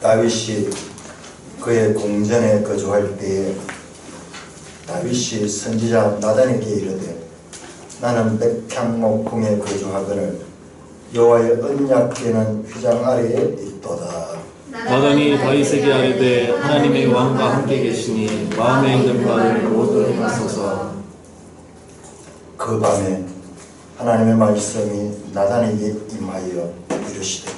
다윗이 그의 궁전에 거주할 때에 다윗이 선지자 나단에게 이르되 나는 백향목 궁에 거주하거늘 여호와의 언약궤는 휘장 아래에 있도다. 나단이 다윗에게 아뢰되 하나님의 왕과 함께 계시니 마음에 있는 바를 모두 행하소서. 그 밤에 하나님의 말씀이 나단에게 임하여 이르시되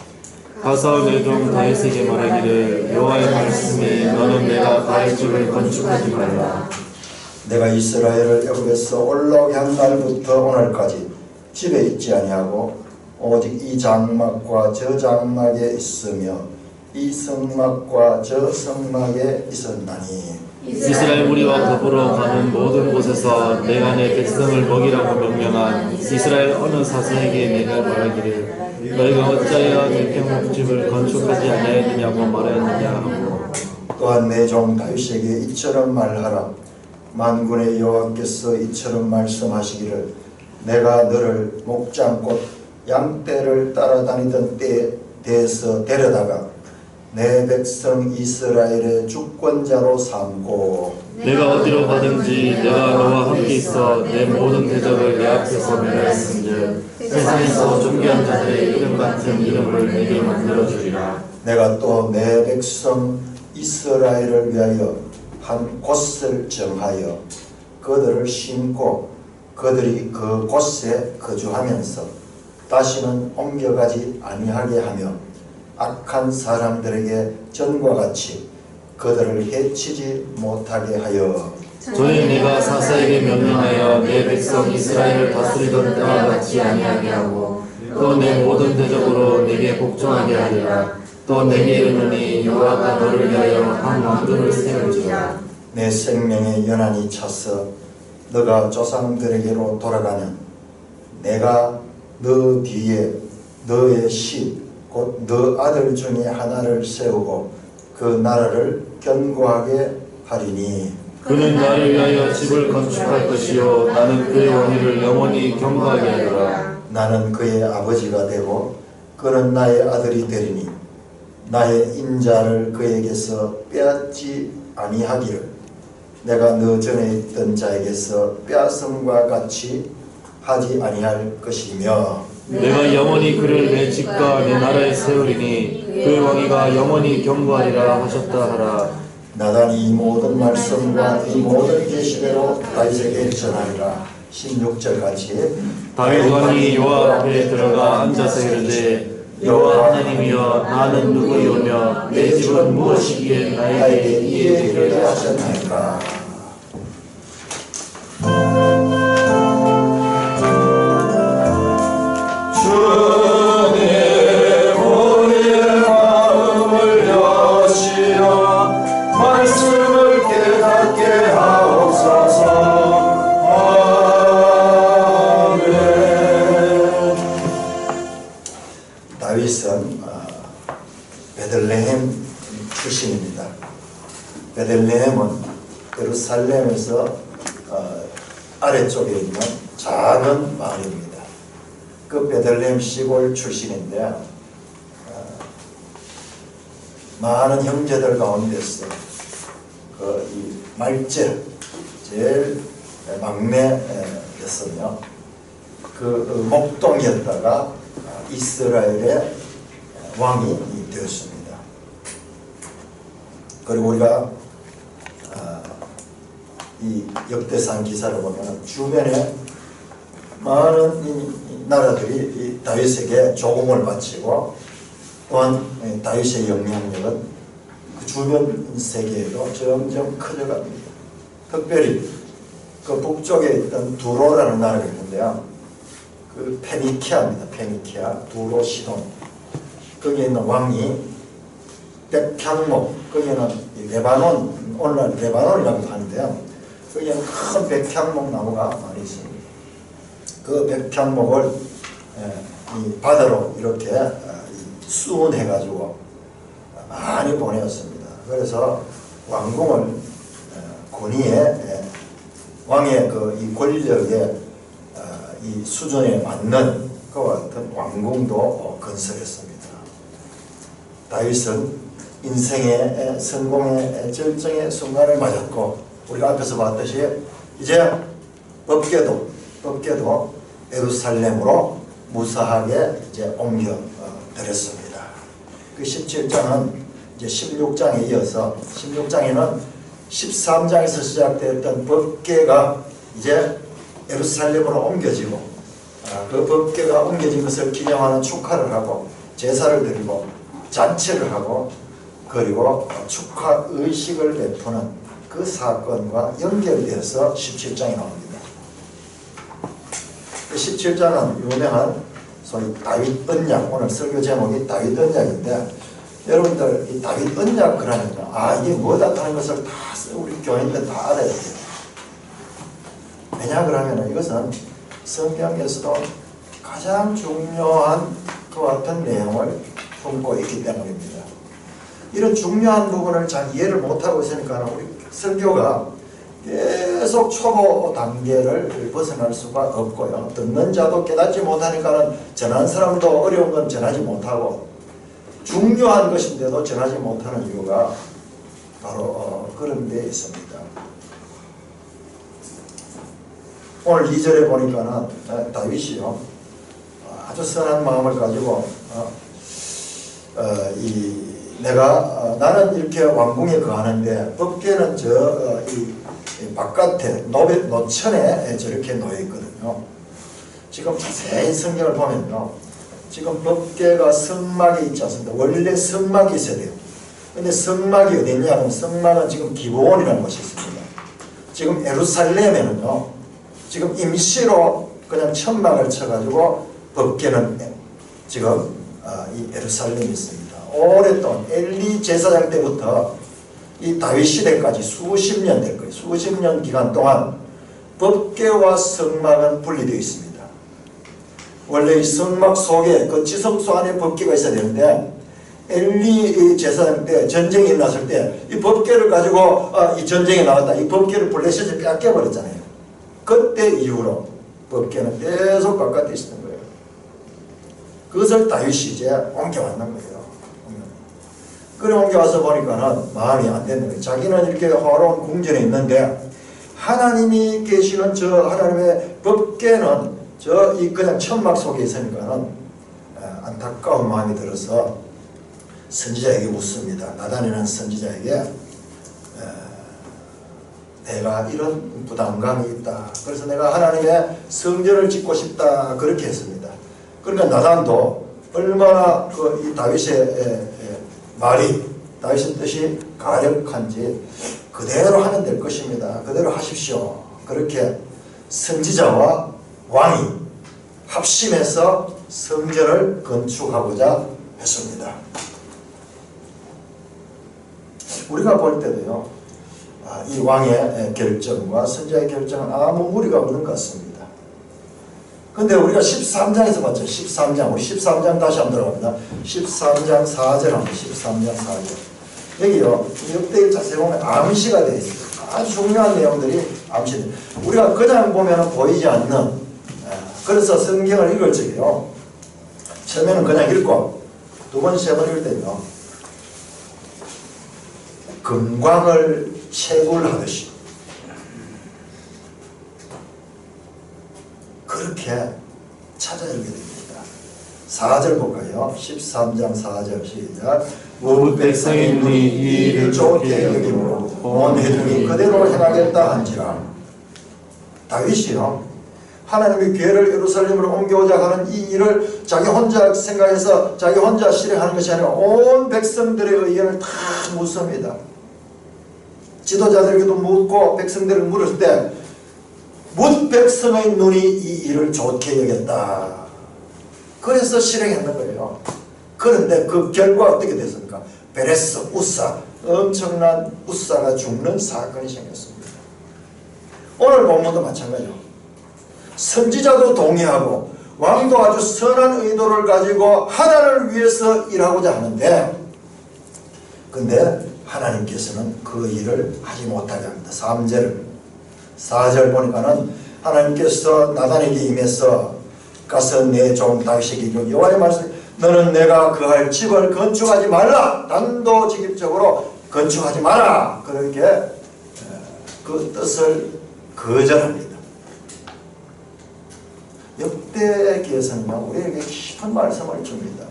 가서 내 종 다윗에게 말하기를 여호와의 말씀이 너는 내가 다윗 집을 건축하지 말라. 내가 이스라엘을 애굽에서 올라오게 한 날부터 오늘까지 집에 있지 아니하고 오직 이 장막과 저 장막에 있으며 이 성막과 저 성막에 있었나니 이스라엘 무리와 더불어 가는 모든 곳에서 내가 내 백성을 먹이라고 명령한 이스라엘 어느 사사에게 내가 말하기를 너희가 어찌하여 내 평목집을 건축하지 아니하였느냐고 말하였느냐 하고 또한 내 종 다윗에게 이처럼 말하라. 만군의 여호와께서 이처럼 말씀하시기를 내가 너를 목장꽃 양떼를 따라다니던 때에서 데려다가 내 백성 이스라엘의 주권자로 삼고 내가 어디로 가든지 내가 너와 함께 있어 내 모든 대적을 내 앞에서 멸하였은즉 세상에서 존귀한 자들의 이름 같은 이름을 내게 만들어주리라. 내가 또 내 백성 이스라엘을 위하여 한 곳을 정하여 그들을 심고 그들이 그 곳에 거주하면서 다시는 옮겨가지 아니하게 하며 악한 사람들에게 전과 같이 그들을 해치지 못하게 하여 전에 내가 사사에게 명령하여 내 백성 이스라엘을 다스리던 때와 같이 아니하게 하고 또 내 모든 대적으로 내게 복종하게 하리라. 또 내게 이르노니 여호와가 너를 위하여 한 왕들을 세울지라. 내 생명의 연한이 차서 너가 조상들에게로 돌아가면 내가 너 뒤에 너의 씨 곧 너 아들 중에 하나를 세우고 그 나라를 견고하게 하리니 그는 나를 위하여 집을 건축할 것이요 나는 그의 왕위를 영원히 견고하게 하리라. 나는 그의 아버지가 되고 그는 나의 아들이 되리니 나의 인자를 그에게서 빼앗지 아니하기를 내가 너 전에 있던 자에게서 빼앗음과 같이 하지 아니할 것이며 내가 영원히 그를 내 집과 내 나라에 세우리니 그의 왕위가 영원히 견고하리라 하셨다 하라. 나단이 이 모든 말씀과 이 모든 계시대로 다윗에게 전하리라. 16절 같이 다윗 왕이 여호와 앞에 들어가 앉아서 이르되 여호와 하나님이여 나는 누구이오며 내 집은 무엇이기에 나에게 이해되게 하셨나이까. 다윗은 베들레헴 출신입니다. 베들레헴은 예루살렘에서 아래쪽에 있는 작은 마을입니다. 그 베들레헴 시골 출신인데 많은 형제들 가운데서 이 말제 제일 막내였으며 그 목동이었다가 이스라엘의 왕이 되었습니다. 그리고 우리가 이 역대상 기사를 보면 주변에 많은 이 나라들이 이 다윗에게 조공을 바치고 또한 다윗의 영향력은 그 주변 세계에도 점점 커져갑니다. 특별히 그 북쪽에 있던 두로라는 나라가 있는데요. 그 페니키아입니다. 페니키아, 두로 시돈. 거기에 있는 왕이 백향목, 거기는 레바논, 오늘날 레바논이라고 하는데요. 거기에는 큰 백향목 나무가 많이 있습니다. 그 백향목을 이 바다로 이렇게 수운해가지고 많이 보내었습니다. 그래서 왕궁을 권위에 왕의 이 권력에 이 수준에 맞는 그와 같은 왕궁도 건설했습니다. 다윗은 인생의 성공의 절정의 순간을 맞았고, 우리가 앞에서 봤듯이 이제 법궤도 예루살렘으로 무사하게 이제 옮겨 드렸습니다. 그 17장은 이제 16장에 이어서 16장에는 13장에서 시작되었던 법궤가 이제 예루살렘으로 옮겨지고, 그 법궤가 옮겨진 것을 기념하는 축하를 하고 제사를 드리고 잔치를 하고 그리고 축하 의식을 베푸는 그 사건과 연결되어서 17장이 나옵니다. 17장은 유명한 소위 다윗 언약, 오늘 설교 제목이 다윗 언약인데, 여러분들 이 다윗 언약 그러니까 이게 뭐다 하는 것을 다 우리 교인들 다 알아야 돼요. 왜냐 그러면 이것은 성경에서도 가장 중요한 그와 같은 내용을 품고 있기 때문입니다. 이런 중요한 부분을 잘 이해를 못하고 있으니까 우리 설교가 계속 초보 단계를 벗어날 수가 없고요. 듣는 자도 깨닫지 못하니까 전하는 사람도 어려운 건 전하지 못하고, 중요한 것인데도 전하지 못하는 이유가 바로 그런 데 있습니다. 오늘 2절에 보니까는 다윗이요, 아주 선한 마음을 가지고 나는 이렇게 왕궁에 거하는데 법궤는 이 바깥에 노천에 저렇게 놓여 있거든요. 지금 자세히 성경을 보면요, 지금 법궤가 성막에 있지 않습니까? 원래 성막이 있어야 돼요. 근데 성막이 어디 있냐면, 성막은 지금 기브온이라는 곳이 있습니다. 지금 예루살렘에는요, 지금 임시로 그냥 천막을 쳐가지고 법궤는 지금 이 예루살렘에 있습니다. 오랫동안 엘리 제사장 때부터 이 다윗 시대까지 수십 년 될 거예요. 수십 년 기간 동안 법궤와 성막은 분리되어 있습니다. 원래 이 성막 속에 그 지성소 안에 법궤가 있어야 되는데, 엘리 제사장 때 전쟁이 일어났을 때 이 법궤를 가지고 이 전쟁에 나갔다 이 법궤를 블레셋에 뺏겨버렸잖아요. 그때 이후로 법궤는 계속 바깥에 있었던 거예요. 그것을 다윗이 이제 옮겨왔는 거예요. 그래 옮겨와서 보니까는 마음이 안 되는 거예요. 자기는 이렇게 화려한 궁전에 있는데 하나님이 계시는 저 하나님의 법궤는 이 그냥 천막 속에 있으니까는 안타까운 마음이 들어서 선지자에게 묻습니다. 나단이라는 선지자에게 내가 이런 부담감이 있다. 그래서 내가 하나님의 성전을 짓고 싶다. 그렇게 했습니다. 그러니까 나단도 얼마나 이 다윗의 말이, 다윗의 뜻이 가력한지 그대로 하면 될 것입니다. 그대로 하십시오. 그렇게 선지자와 왕이 합심해서 성전을 건축하고자 했습니다. 우리가 볼 때도요, 이 왕의 결정과 선지자의 결정은 아무 무리가 없는 것 같습니다. 근데 우리가 13장에서 봤죠. 13장. 우리 13장 다시 한번 들어갑니다. 13장 4절 합니다. 13장 4절. 여기요, 역대일 자세히 보면 암시가 되어 있습니다. 아주 중요한 내용들이 암시돼요. 우리가 그냥 보면 보이지 않는, 그래서 성경을 읽을 적에요, 처음에는 그냥 읽고 두 번, 세 번 읽을 때요, 금광을 채굴하듯이 그렇게 찾아 읽게 됩니다. 4절 볼까요? 13장 4절 시작. 모든 백성의 눈이 이 일을 좋게 여김으로 온 회중이 그대로 행하겠다 한지라. 다윗이요, 하나님의 교회를 예루살렘으로 옮겨오자 하는 이 일을 자기 혼자 생각해서 자기 혼자 실행하는 것이 아니라 온 백성들의 의견을 다 묻습니다. 지도자들에게도 묻고 백성들을 물을 때 묻 백성의 눈이 이 일을 좋게 여겼다. 그래서 실행했는 거예요. 그런데 그 결과 어떻게 됐습니까? 베레스, 우사, 엄청난 우사가 죽는 사건이 생겼습니다. 오늘 본문도 마찬가지죠. 선지자도 동의하고 왕도 아주 선한 의도를 가지고 하나님을 위해서 일하고자 하는데, 근데 하나님께서는 그 일을 하지 못하게 합니다. 4절 보니까는 하나님께서 나단에게 임해서 가서 내 종 다윗에게 이르기를 여호와의 말씀, 너는 내가 거할 집을 건축하지 말라. 단도직입적으로 건축하지 마라. 그렇게 그 뜻을 거절합니다. 역대기에서는요, 우리에게 깊은 말씀을 줍니다.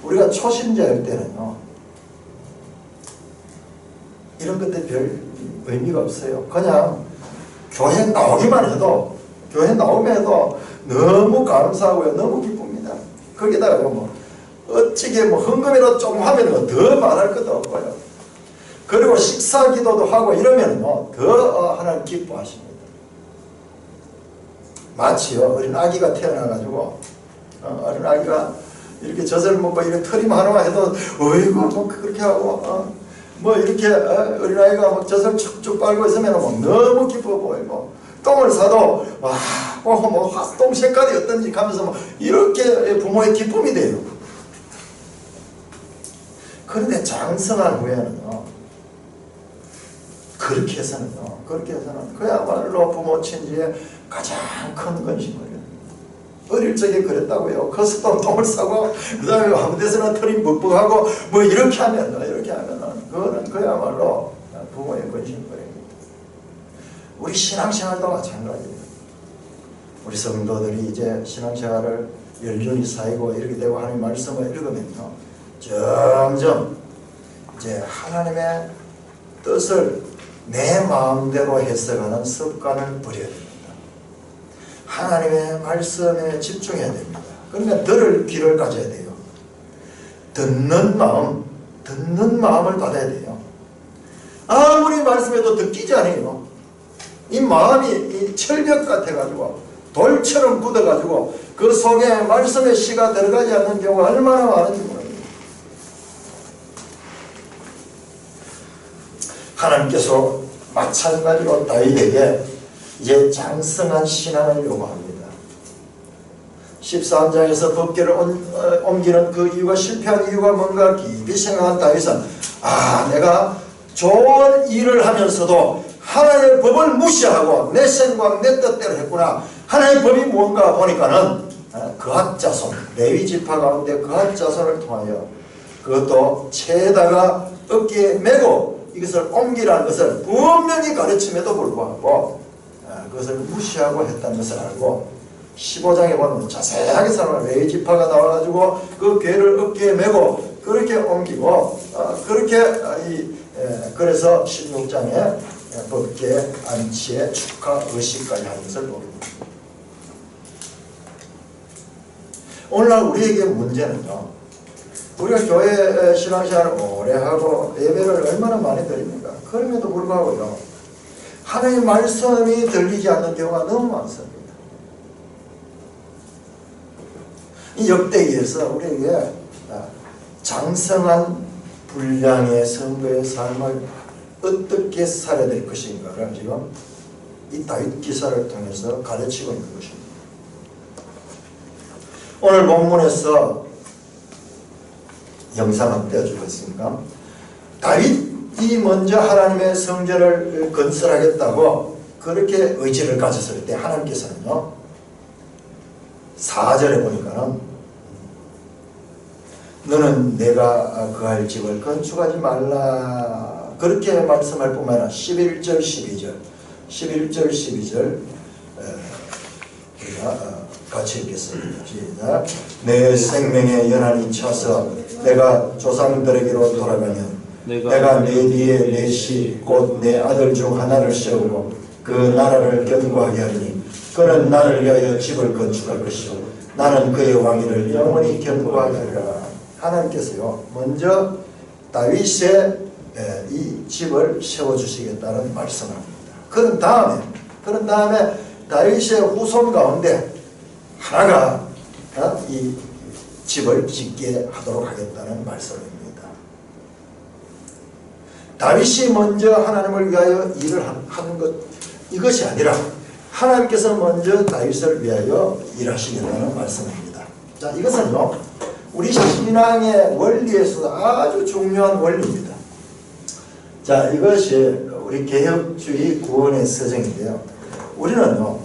우리가 초신자일 때는요, 이런 것들 별 의미가 없어요. 그냥 교회 나오기만 해도, 교회 나오면 해도 너무 감사하고요, 너무 기쁩니다. 거기다가 뭐 어찌게 뭐 헌금이라도 조금 하면 더 말할 것도 없고요. 그리고 식사 기도도 하고 이러면 더 하나님 기뻐하십니다. 마치요, 어린 아기가 태어나가지고 어린 아기가 이렇게 젖을 먹고 이렇게 털이만 하나만 해도 어이구 뭐 그렇게 하고 뭐 이렇게 어린 아이가 막 젖을 쭉쭉 빨고 있으면 뭐 너무 기뻐 보이고, 똥을 싸도 똥 색깔이 어떤지 하면서 뭐 이렇게 부모의 기쁨이 돼요. 그런데 장성한 후에는요, 그렇게 해서는 그야말로 부모 친지의 가장 큰 건심을. 어릴 적에 그랬다고요. 커서도 똥을 싸고 그 다음에 아무 데서나 털이 뻑뻑하고 뭐 이렇게 하면은 그거는 그야말로 부모의 건심거리입니다. 우리 신앙생활도 마찬가지예요. 우리 성도들이 이제 신앙생활을 연륜이 쌓이고 이렇게 되고 하나님 말씀을 읽으면요, 점점 이제 하나님의 뜻을 내 마음대로 해석하는 습관을 버려야 됩니다. 하나님의 말씀에 집중해야 됩니다. 그러니까 들을 귀를 가져야 돼요. 듣는 마음을 받아야 돼요. 아무리 말씀해도 듣기지 않아요. 이 마음이 이 철벽 같아가지고 돌처럼 굳어가지고 그 속에 말씀의 씨가 들어가지 않는 경우가 얼마나 많은지 모릅니다. 하나님께서 마찬가지로 다윗에게 이제 장성한 신앙을 요구합니다. 13장에서 법궤를 옮기는 그 이유가 실패한 이유가 뭔가 깊이 생각한 다윗은 내가 좋은 일을 하면서도 하나님의 법을 무시하고 내 생각 내 뜻대로 했구나. 하나님의 법이 뭔가 보니까는 그앗 자손, 레위 지파 가운데 그앗 자손을 통하여 그것도 채에다가 어깨에 메고 이것을 옮기라는 것을 분명히 가르침에도 불구하고 그것을 무시하고 했다는 것을 알고 15장에 보면 자세하게 설명을 레위 지파가 나와가지고 그 궤를 어깨에 메고 그렇게 옮기고 그렇게 그래서 16장에 법궤 안치의 축하 의식까지 하는 것을 보입니다. 오늘날 우리에게 문제는요, 우리가 교회 신앙생활을 오래 하고 예배를 얼마나 많이 드립니까? 그럼에도 불구하고요, 하나님의 말씀이 들리지 않는 경우가 너무 많습니다. 이 역대기에서 우리에게 장성한 분량의 선거의 삶을 어떻게 살아야 될 것인가를 지금 이 다윗 기사를 통해서 가르치고 있는 것입니다. 오늘 본문에서 영상 한번 떼어주겠습니까? 다윗이 먼저 하나님의 성전을 건설하겠다고 그렇게 의지를 가졌을 때 하나님께서는요, 4절에 보니까는 너는 내가 거할 집을 건축하지 말라 그렇게 말씀할 뿐만 아니라 11절 12절 우리가 같이 읽겠습니다. 시작. 내 생명의 연한이 차서 내가 조상들에게로 돌아가면 내가 내 뒤에 내 시 곧 내 아들 중 하나를 세우고 그 나라를 견고하게 하리니 그는 나를 위하여 집을 건축할 것이요 나는 그의 왕위를 영원히 견고하게 하리라. 하나님께서요, 먼저 다윗의 이 집을 세워주시겠다는 말씀을 합니다. 그런 다음에 다윗의 후손 가운데 하나가 이 집을 짓게 하도록 하겠다는 말씀입니다. 다윗이 먼저 하나님을 위하여 일을 하는 것, 이것이 아니라 하나님께서 먼저 다윗을 위하여 일하시겠다는 말씀입니다. 자, 이것은요, 우리 신앙의 원리에서 아주 중요한 원리입니다. 자, 이것이 우리 개혁주의 구원의 서정인데요. 우리는요,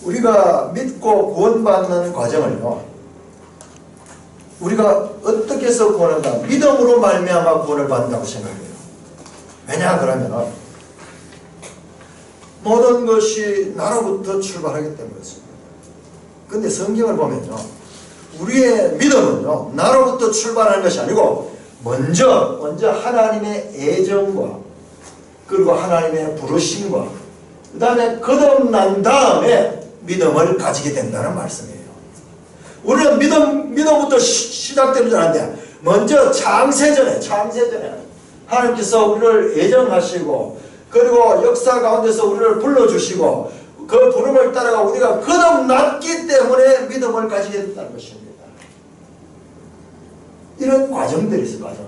우리가 믿고 구원받는 과정을요, 우리가 어떻게 해서 구원한다? 믿음으로 말미암아 구원을 받는다고 생각해요. 왜냐 그러면 모든 것이 나로부터 출발하기 때문이었습니다. 근데 성경을 보면요, 우리의 믿음은요 나로부터 출발하는 것이 아니고 먼저 하나님의 애정과 그리고 하나님의 부르심과 그 다음에 거듭난 다음에 믿음을 가지게 된다는 말씀이에요. 우리는 믿음부터 시작되는 줄 아는데 먼저 창세전에 하나님께서 우리를 애정하시고 그리고 역사 가운데서 우리를 불러주시고 그 부름을 따라가 우리가 거듭났기 때문에 믿음을 가지게 된다는 것입니다. 이런 과정들이 있어요. 과정.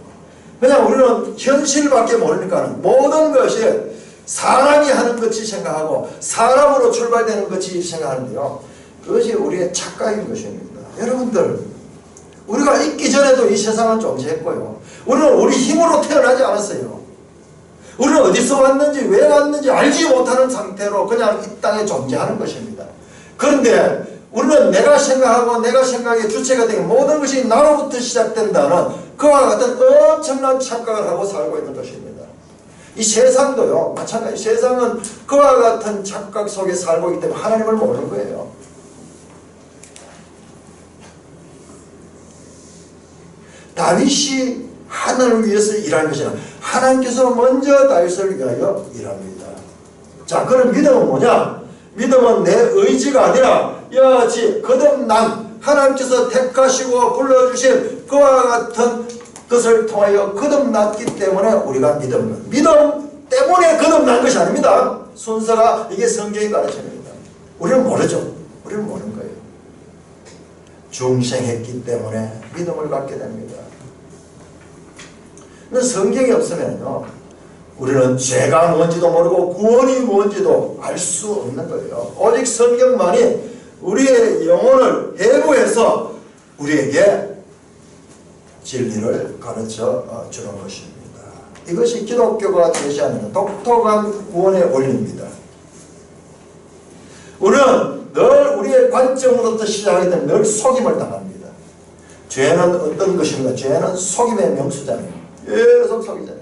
왜냐하면 우리는 현실밖에 모르니까 모든 것이 사람이 하는 것이 생각하고 사람으로 출발되는 것이 생각하는데요, 그것이 우리의 착각인 것입니다. 여러분들, 우리가 있기 전에도 이 세상은 존재했고요, 우리는 우리 힘으로 태어나지 않았어요. 우리는 어디서 왔는지 왜 왔는지 알지 못하는 상태로 그냥 이 땅에 존재하는 것입니다. 그런데 우리는 내가 생각하고 내가 생각의 주체가 되는 모든 것이 나로부터 시작된다는 그와 같은 엄청난 착각을 하고 살고 있는 것입니다. 이 세상도요 마찬가지. 세상은 그와 같은 착각 속에 살고 있기 때문에 하나님을 모르는 거예요. 다윗이 하나님을 위해서 일하는 것이 아니라 하나님께서 먼저 다윗을 위하여 일합니다. 자, 그럼 믿음은 뭐냐? 믿음은 내 의지가 아니라 여지 거듭난 하나님께서 택하시고 불러주신 그와 같은 것을 통하여 거듭났기 때문에 우리가 믿음 때문에 거듭난 것이 아닙니다. 순서가 이게 성경이 가르칩니다. 우리는 모르죠. 우리는 모르는 거예요. 중생했기 때문에 믿음을 갖게 됩니다. 근데 성경이 없으면요 우리는 죄가 뭔지도 모르고 구원이 뭔지도 알 수 없는 거예요. 오직 성경만이 우리의 영혼을 해부해서 우리에게 진리를 가르쳐 주는 것입니다. 이것이 기독교가 제시하는 독특한 구원의 원리입니다. 우리는 늘 우리의 관점으로부터 시작하게 되면 늘 속임을 당합니다. 죄는 어떤 것입니까? 죄는 속임의 명수잖아요. 계속 속이잖아요.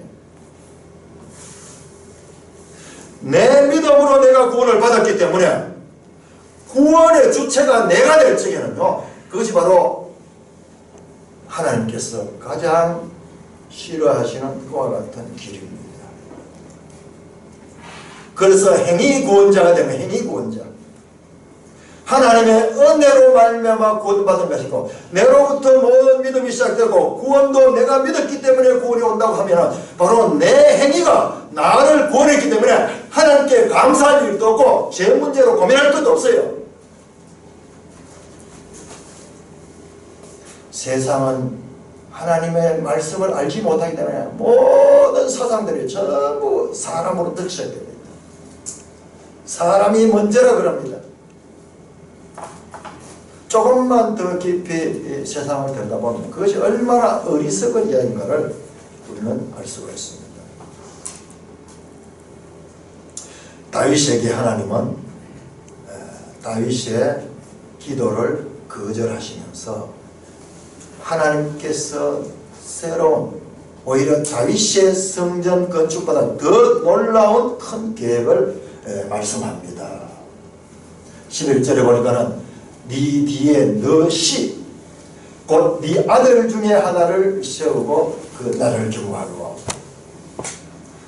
내 믿음으로 내가 구원을 받았기 때문에 구원의 주체가 내가 될 적에는요, 그것이 바로 하나님께서 가장 싫어하시는 그와 같은 길입니다. 그래서 행위 구원자가 되면 행위 구원자, 하나님의 은혜로 말미암아 구원받은 것이고 내로부터 모든 믿음이 시작되고 구원도 내가 믿었기 때문에 구원이 온다고 하면 바로 내 행위가 나를 구원했기 때문에 하나님께 감사할 일도 없고 제 문제로 고민할 것도 없어요. 세상은 하나님의 말씀을 알지 못하기 때문에 모든 사상들이 전부 사람으로부터 시작됩니다. 사람이 먼저라 그럽니다. 조금만 더 깊이 세상을 들여다보면 그것이 얼마나 어리석은 이야기인가를 우리는 알 수가 있습니다. 다윗에게 하나님은 다윗의 기도를 거절하시면서 하나님께서 새로운 오히려 다윗의 성전 건축보다 더 놀라운 큰 계획을 말씀합니다. 11절에 보니까는 네 뒤에 너시 곧 네 아들 중에 하나를 세우고 그 나를 경고하고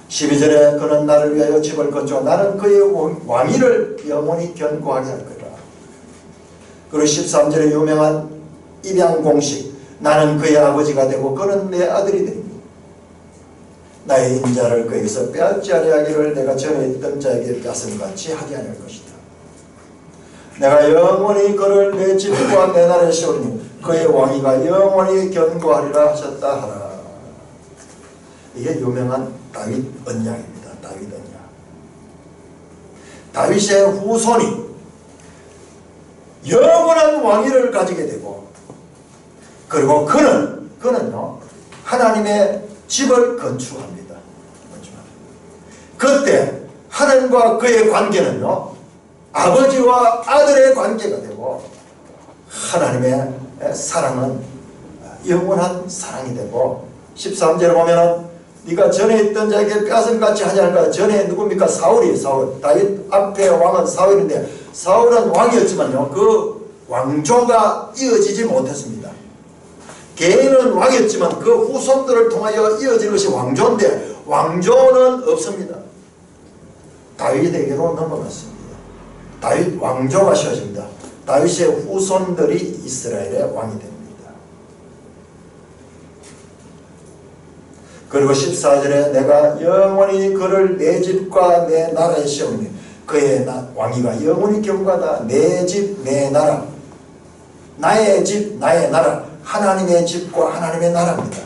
12절에 그는 나를 위하여 집을 건축하고 나는 그의 왕위를 영원히 견고하게 할 거라. 그리고 13절에 유명한 입양 공식 나는 그의 아버지가 되고 그는 내 아들이 되니 나의 인자를 그에게서 빼앗지 아니하기를 내가 전에 있던 자에게 빼앗은 같이 하게 하는 것이다. 내가 영원히 그를 내 집과 내 나라에 세우리니 그의 왕위가 영원히 견고하리라 하셨다 하라. 이게 유명한 다윗 언약입니다. 다윗 언약. 다윗의 후손이 영원한 왕위를 가지게 되고 그리고 그는요 하나님의 집을 건축합니다. 그때 하나님과 그의 관계는요 아버지와 아들의 관계가 되고 하나님의 사랑은 영원한 사랑이 되고 13절에 보면은 네가 전에 있던 자에게 뼈슴같이 하지 않을까. 전에 누굽니까? 사울이에요. 사울. 다윗 앞에 왕은 사울인데 사울은 왕이었지만요 그 왕조가 이어지지 못했습니다. 개인은 왕이었지만 그 후손들을 통하여 이어지는 것이 왕조인데 왕조는 없습니다. 다윗에게로 넘어갔습니다. 다윗 왕조가 세워집니다. 다윗의 후손들이 이스라엘의 왕이 됩니다. 그리고 14절에 내가 영원히 그를 내 집과 내 나라에 세우니 그의 왕위가 영원히 경과하다. 내 집 내 나라, 나의 집 나의 나라, 하나님의 집과 하나님의 나라입니다.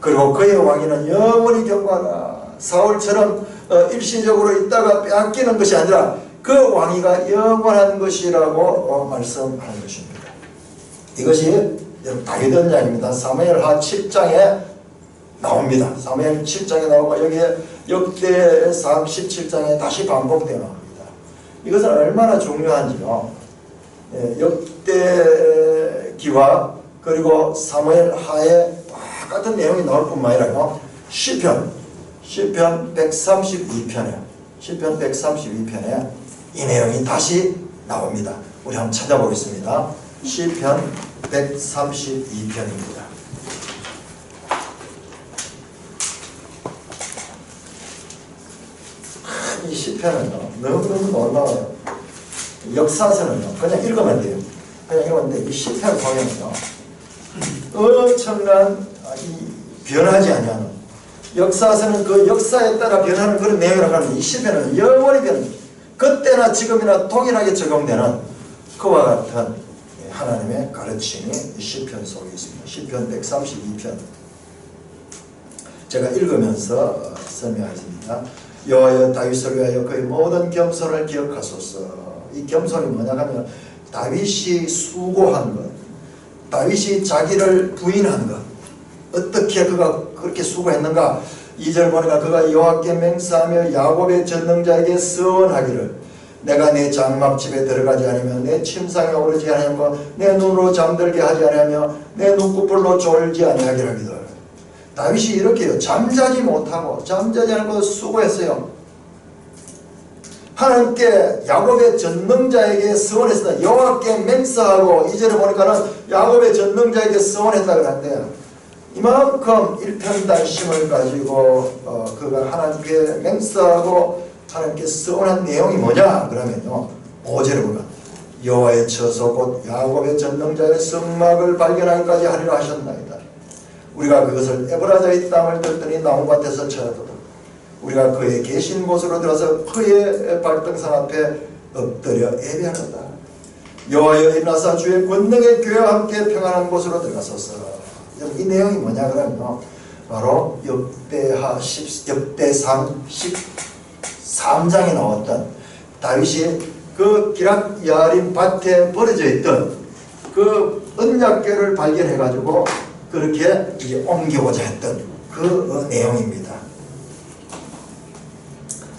그리고 그의 왕위는 영원히 경과하다. 사울처럼 일시적으로 있다가 빼앗기는 것이 아니라 그 왕위가 영원한 것이라고 말씀하는 것입니다. 이것이 다윗 언약입니다. 사무엘하 7장에 나옵니다. 사무엘 7장에 나오고 여기에 역대상 17장에 다시 반복되어 나옵니다. 이것은 얼마나 중요한지요. 역대기와 그리고 사무엘하에 똑같은 내용이 나올 뿐만 아니라 시편 132편에 시편 132편에 이 내용이 다시 나옵니다. 우리 한번 찾아보겠습니다. 시편 132편입니다. 이 시편은요 너무너무 놀라워요. 역사서는요 그냥 읽으면 돼요. 그냥 읽으면 돼. 이 시편 보면요 엄청난 변하지 않냐는 역사서는 그 역사에 따라 변하는 그런 내용이라고 하는데 이 시편은 영원히 변합니다. 그때나 지금이나 동일하게 적용되는 그와 같은 하나님의 가르침이 시편 속에 있습니다. 시편 132편 제가 읽으면서 설명하겠습니다. 여호와여 다윗을 위하여 그의 모든 겸손을 기억하소서. 이 겸손이 뭐냐 하면 다윗이 수고한 것, 다윗이 자기를 부인한 것, 어떻게 그가 그렇게 수고했는가. 2절 보니까 그가 여호와께 맹세하며 야곱의 전능자에게 서원하기를 내가 내 장막집에 들어가지 않으며 내 침상에 오르지 아니하며 내 눈으로 잠들게 하지 아니하며 내 눈꺼풀로 졸지 아니하게 하기를. 다윗이 이렇게요 잠자지 못하고 잠자지 않고 수고했어요. 하나님께 야곱의 전능자에게 서원했습니다. 여호와께 맹세하고 2절에 보니까는 야곱의 전능자에게 서원했다 그러는데 이만큼 일편단심을 가지고 그가 하나님께 맹세하고 하나님께 서원한 내용이 뭐냐 그러면요 5절에 보면 여호와의 처소 곧 야곱의 전능자의 성막을 발견하기까지 하리라 하셨나이다. 우리가 그것을 에브라다의 땅을 들더니 나무밭에서 찾았도다. 우리가 그의 계신 곳으로 들어서 그의 발등상 앞에 엎드려 예배하노다. 여호와여 일어나사 주의 권능의 교회와 함께 평안한 곳으로 들어가소서. 이 내용이 뭐냐 그러면 바로 역대상 13장에 나왔던 다윗이 그 기럇 야림 밭에 버려져 있던 그 언약궤를 발견해 가지고 그렇게 이제 옮겨오자 했던 그 내용입니다.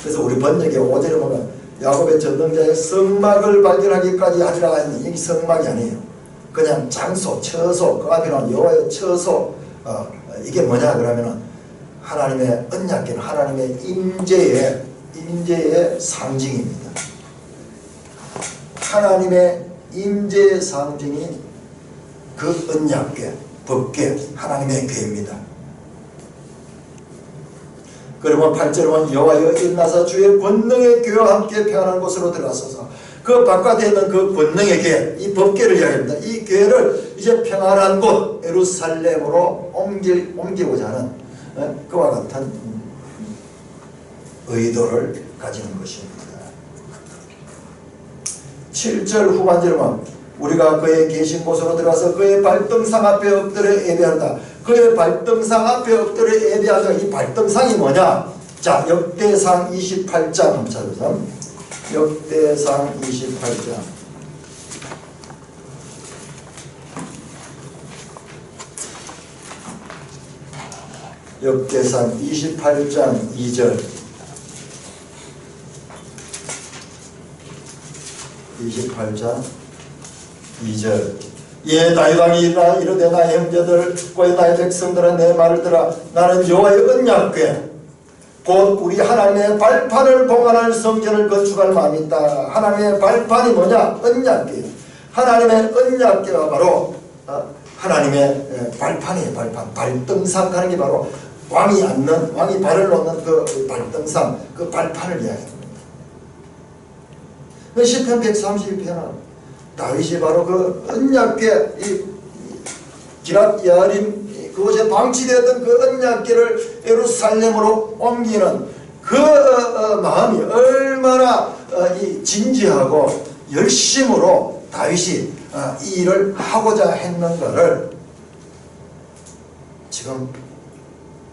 그래서 우리 번역의 5절에 보면 야곱의 전능자의 성막을 발견하기까지 하리라 했는데 이 성막이 아니에요. 그냥 장소, 처소, 그 앞에는 여호와의 처소. 이게 뭐냐 그러면은 하나님의 언약궤는 하나님의 임재의 상징입니다. 하나님의 임재의 상징이 그 언약궤, 법궤, 하나님의 궤입니다. 그러면 8절에 보면 여호와여 일어나사 주의 권능의 교회와 함께 평안한 곳으로 들어가소서. 그 바깥에 있는 그 권능의 궤, 이 법궤를 이야기합니다. 이 궤를 이제 평안한 곳 예루살렘으로 옮기고자 하는 그와 같은 의도를 가지는 것입니다. 7절 후반절에 보면 우리가 그의 계신 곳으로 들어가서 그의 발등상 앞에 엎드려 예배한다. 그의 발등상 앞에 엎드려 예배한다. 이 발등상이 뭐냐? 자, 역대상 28장 한번 찾아보세요. 역대상 28장. 역대상 28장 2절. 28장 2절 예 다윗 왕이 이르되 나의 형제들 곧 나의 백성들아 내 말을 들어 나는 여호와의 언약궤 곧 우리 하나님의 발판을 봉헌할 성전을 건축할 마음이 있다. 하나님의 발판이 뭐냐? 언약궤. 하나님의 언약궤가 바로 하나님의 발판이에요. 발판. 발등상 하는 게 바로 왕이 발을 놓는 그 발등상, 그 발판을 이야기합니다. 시편 132편은 다윗이 바로 그 언약궤, 이 기럇 여아림 그곳에 방치되었던 그 언약궤를 예루살렘으로 옮기는 그 마음이 얼마나 진지하고 열심으로 다윗이 이 일을 하고자 했는가를 지금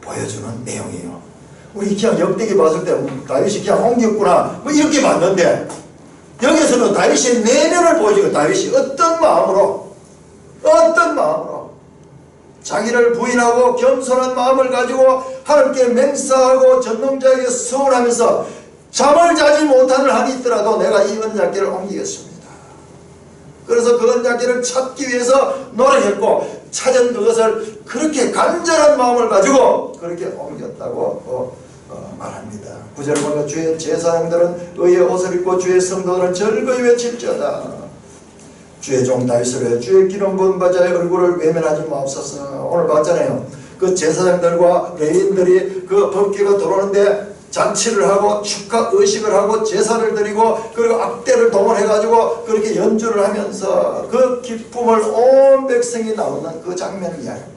보여주는 내용이에요. 우리 그냥 역대기 봤을 때 다윗이 그냥 옮겼구나 뭐 이렇게 봤는데 여기서는 다윗의 내면을 보여주고 다윗이 어떤 마음으로 자기를 부인하고 겸손한 마음을 가지고 하나님께 맹세하고 전능자에게 서원하면서 잠을 자지 못하는 한이 있더라도 내가 이 언약궤를 옮기겠습니다. 그래서 그 언약궤를 찾기 위해서 노력했고 찾은 그것을 그렇게 간절한 마음을 가지고 그렇게 옮겼다고 말합니다. 9절 보면 주의 제사장들은 의의 옷을 입고 주의 성도들은 즐거이 외칠지어다. 주의 종 다윗을 위해 주의 기름 부은 자의 얼굴을 외면하지 마옵소서. 오늘 봤잖아요. 그 제사장들과 레위인들이 그 법궤가 들어오는데 잔치를 하고 축하 의식을 하고 제사를 드리고 그리고 악대를 동원해가지고 그렇게 연주를 하면서 그 기쁨을 온 백성이 나오는 그 장면을 이야기합니다.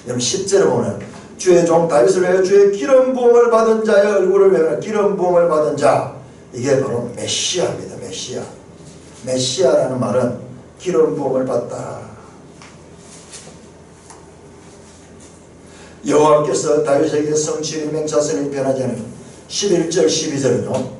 여러분 10절에 보면 주의 종 다윗을 위해 주의 기름 부음을 받은 자의 얼굴을 외면하는 기름 부음을 받은 자, 이게 바로 메시아입니다. 메시아라는 말은 기름 부음을 받다. 여호와께서 다윗에게 성실히 맹세하시니 변하지 않으니 11절 12절은요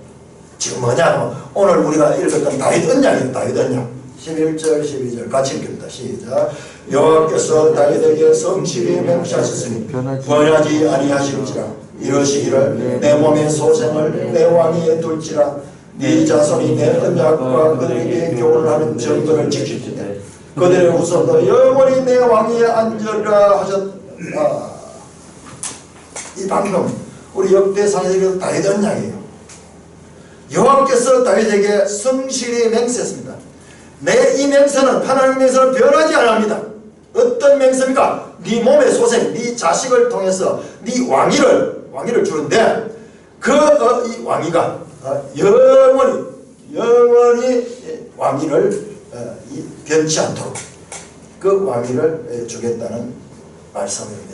지금 뭐냐 오늘 우리가 읽었던 다윗 언약이에요. 다윗 언약 11절 12절 같이 읽습니다. 시작. 여호와께서 다윗에게 성실히 맹세하셨으니 변하지 아니하실지라 이러시기를 내 몸의 소생을 내 왕위에 둘지라 네 자손이 내 언약과 그들에게 교훈을 하는 정도를 지키시되 그들의 후손도 영원히 내 왕위에 앉으리라 하셨다. 이 방금 우리 역대상에서 다윗 언약이에요. 여호와께서 다윗에게 성실히 맹세했습니다. 내 이 맹세는 하나님께서 변하지 않습니다. 어떤 맹세입니까? 네 몸의 소생, 네 자식을 통해서 네 왕위를 주는데 이 왕위가 영원히 왕위를 변치 않도록 그 왕위를 주겠다는 말씀입니다.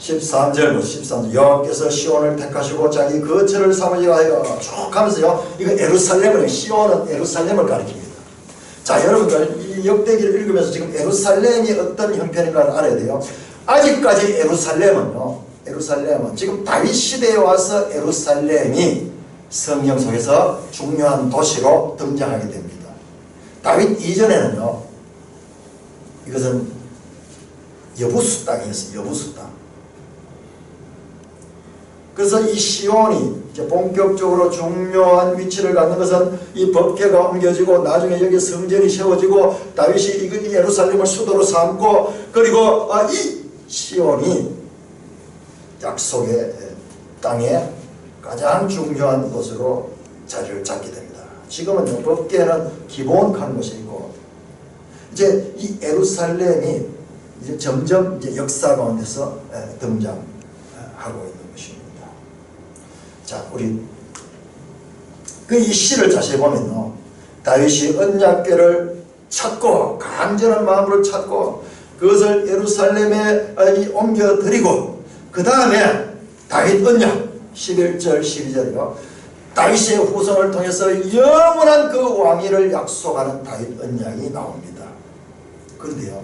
13절 여호와께서 시온을 택하시고 자기 거처를 삼으시려 하여 쭉 하면서요 이거 예루살렘을 시온은 예루살렘을 가리킵니다. 자 여러분들 이 역대기를 읽으면서 지금 예루살렘이 어떤 형편인가를 알아야 돼요. 아직까지 예루살렘은 지금 다윗 시대에 와서 예루살렘이 성경 속에서 중요한 도시로 등장하게 됩니다. 다윗 이전에는요 이것은 여부수 땅이었어요. 여부수 땅. 그래서 이 시온이 이제 본격적으로 중요한 위치를 갖는 것은 이 법궤가 옮겨지고 나중에 여기 성전이 세워지고 다윗이 이 예루살렘을 수도로 삼고 그리고 이 시온이 약속의 땅에 가장 중요한 곳으로 자리를 잡게 됩니다. 지금은 법궤는 기본 간 곳이 있고 이제 이 예루살렘이 이제 점점 이제 역사 가운데서 등장하고 있는 것입니다. 자, 우리 이 시를 자세히 보면요, 다윗이 언약궤를 찾고 간절한 마음으로 찾고 그것을 예루살렘에 옮겨드리고 그 다음에 다윗 언약 11절 12절이요 다윗의 후손을 통해서 영원한 그 왕위를 약속하는 다윗 언약이 나옵니다. 그런데요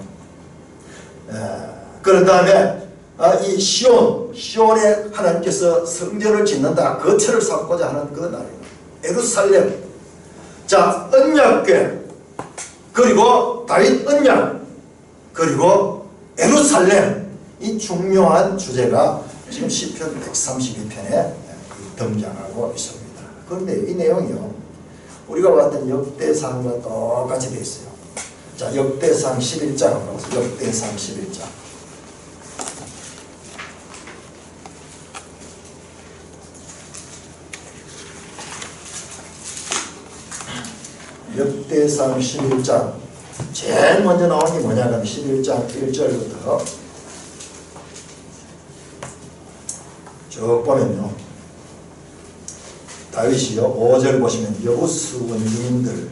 그런 다음에 이 시온에 하나님께서 성전을 짓는다, 거처를 삼고자 하는 그 날입니다. 예루살렘, 자 언약궤, 그리고 다윗 언약, 그리고 예루살렘, 이 중요한 주제가 지금 시편 132편에 등장하고 있습니다. 그런데 이 내용이요, 우리가 봤던 역대상과 똑같이 되어 있어요. 자, 역대상 11장을 보세요. 역대상 11장. 역대상 11장 제일 먼저 나온 게 뭐냐면 11장 1절부터 쭉 보면요, 다윗이요 5절 보시면 여부수 원주민들,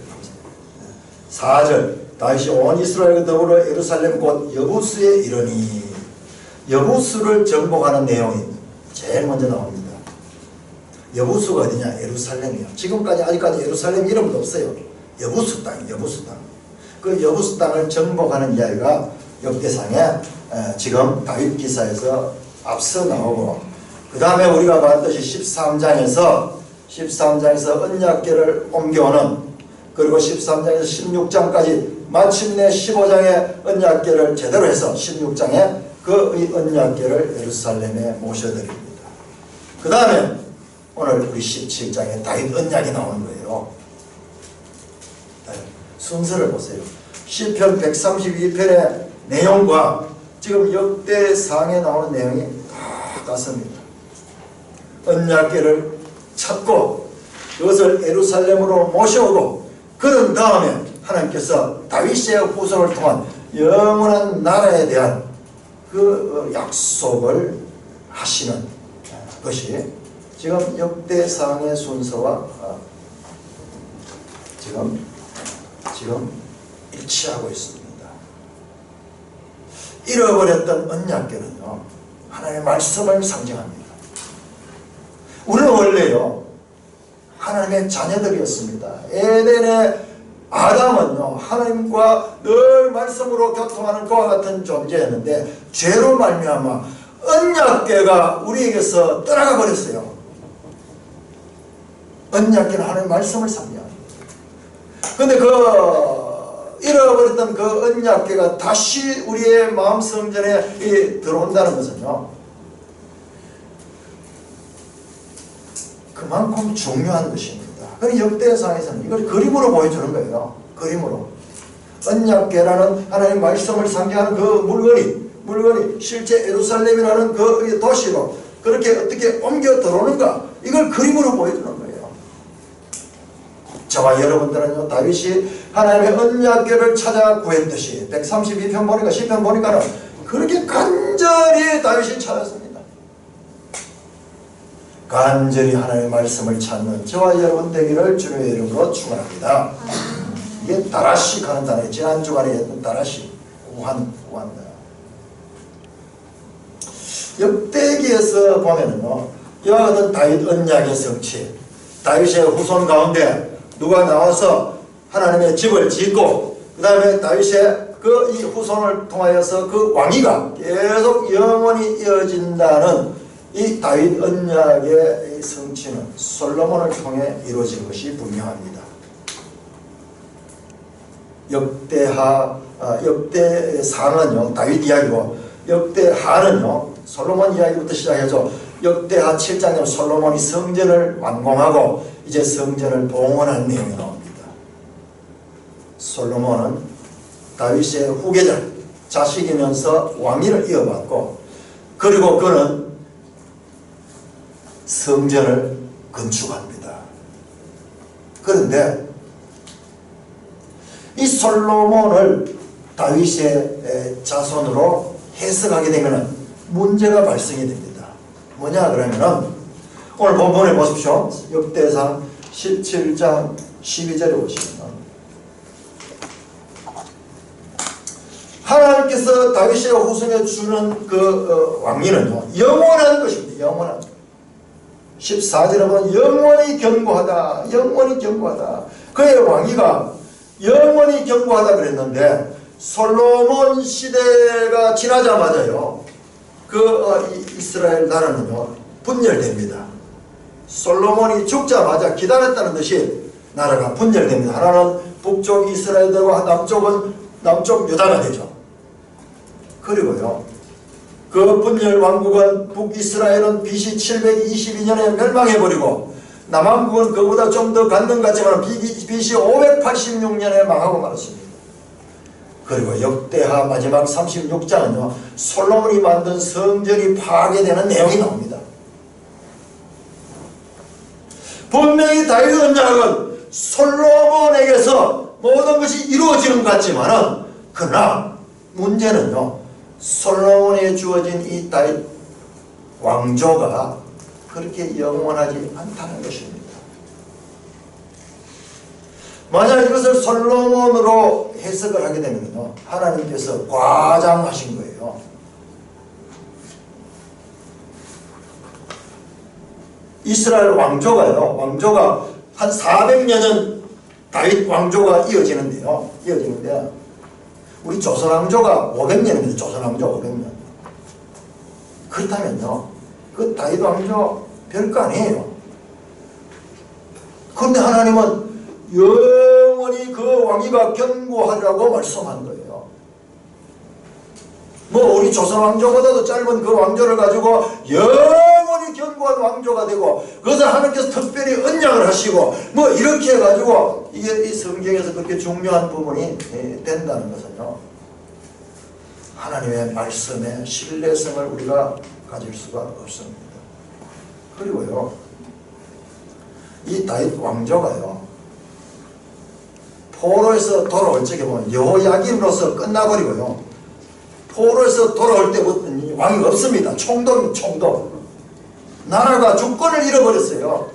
4절 다윗이 온 이스라엘과 더불어 예루살렘 곧 여부수에 이르니, 여부수를 정복하는 내용이 제일 먼저 나옵니다. 여부수가 어디냐? 예루살렘이요. 지금까지 아직까지 예루살렘 이름도 없어요. 여부수 땅, 여부수 땅. 그 여부수 땅을 정복하는 이야기가 역대상에 지금 다윗 기사에서 앞서 나오고, 그 다음에 우리가 봤듯이 13장에서 언약궤를 옮겨오는, 그리고 13장에서 16장까지 마침내 15장에 언약궤를 제대로 해서 16장에 그 언약궤를 예루살렘에 모셔드립니다. 그 다음에 오늘 우리 17장에 다윗 언약이 나오는 거예요. 순서를 보세요. 시편 132편의 내용과 지금 역대상에 나오는 내용이 똑같습니다. 언약궤를 찾고 그것을 예루살렘으로 모셔오고, 그런 다음에 하나님께서 다윗의 후손을 통한 영원한 나라에 대한 그 약속을 하시는 것이 지금 역대상의 순서와 지금 일치하고 있습니다. 잃어버렸던 언약궤는요, 하나님의 말씀을 상징합니다. 우리는 원래요 하나님의 자녀들이었습니다. 에덴의 아담은요 하나님과 늘 말씀으로 교통하는 그와 같은 존재였는데, 죄로 말미암아 언약궤가 우리에게서 떠나가 버렸어요. 언약궤는 하나님의 말씀을 상징합니다. 그런데 그 잃어버렸던 그 언약궤가 다시 우리의 마음 성전에 들어온다는 것은요, 그만큼 중요한 것입니다. 그래서 역대상에서는 이걸 그림으로 보여주는 거예요. 그림으로. 언약궤라는 하나님의 말씀을 상징하는 그 물건이 실제 예루살렘이라는 그 도시로 그렇게 어떻게 옮겨 들어오는가, 이걸 그림으로 보여주는 거예요. 저와 여러분들은요, 다윗이 하나님의 언약궤를 찾아 구했듯이 132편 보니까 10편 보니까는 그렇게 간절히 다윗이 찾았습니다. 간절히 하나님의 말씀을 찾는 저와 여러분 되기를 주님의 이름으로 축원합니다. 이게 다라식 하는 단어예요. 지난 주간에 했던 다라식, 우한. 역대기에서 보면은요, 이와 같은 다윗 언약의 성취, 다윗의 후손 가운데 누가 나와서 하나님의 집을 짓고, 그 다음에 다윗의 이 후손을 통하여서 그 왕위가 계속 영원히 이어진다는 이 다윗 언약의 성취는 솔로몬을 통해 이루어진 것이 분명합니다. 역대상은요 다윗 이야기고, 역대하는요 솔로몬 이야기부터 시작해서 역대하 7장에 솔로몬이 성전을 완공하고 이제 성전을 봉헌한 내용이 나옵니다. 솔로몬은 다윗의 후계자, 자식이면서 왕위를 이어받고, 그리고 그는 성전을 건축합니다. 그런데 이 솔로몬을 다윗의 자손으로 해석하게 되면 문제가 발생이 됩니다. 뭐냐 그러면은 오늘 본문에 보십시오. 역대상 17장 12절에 보시면 하나님께서 다윗의 후손에 주는 그 왕위는요 영원한 것입니다. 영원한. 14절에 보면 영원히 견고하다. 그의 왕위가 영원히 견고하다 그랬는데, 솔로몬 시대가 지나자마자요 이스라엘 나라는요 분열됩니다. 솔로몬이 죽자마자 기다렸다는 듯이 나라가 분열됩니다. 하나는 북쪽 이스라엘과 남쪽 유다가 되죠. 그리고요 그 분열 왕국은 북이스라엘은 BC 722년에 멸망해버리고 남왕국은 그보다 좀 더 갖는 것 같지만 BC 586년에 망하고 말았습니다. 그리고 역대하 마지막 36장은요 솔로몬이 만든 성전이 파괴되는 내용이 나옵니다. 분명히 다윗 언약은 솔로몬에게서 모든 것이 이루어지는 것 같지만은 그러나 문제는요 솔로몬에 주어진 이 다윗 왕조가 그렇게 영원하지 않다는 것입니다. 만약 이것을 솔로몬으로 해석을 하게 되면요 하나님께서 과장하신 거예요. 이스라엘 왕조가 한 400년은 다윗 왕조가 이어지는데 우리 조선 왕조가 500년입니다. 조선 왕조 500년. 그렇다면요 그 다윗 왕조 별거 아니에요. 그런데 하나님은 영원히 그 왕위가 견고하라고 말씀한 거예요. 뭐 우리 조선 왕조보다도 짧은 그 왕조를 가지고 영원히 견고한 왕조가 되고 그것을 하나님께서 특별히 언약을 하시고 뭐 이렇게 해가지고 이게 이 성경에서 그렇게 중요한 부분이 된다는 것은요 하나님의 말씀의 신뢰성을 우리가 가질 수가 없습니다. 그리고요 이 다윗 왕조가요 포로에서 돌아올 적에 보면 여호야김으로서 끝나버리고요 포로에서 돌아올 때부터 왕이 없습니다. 총독. 나라가 주권을 잃어버렸어요.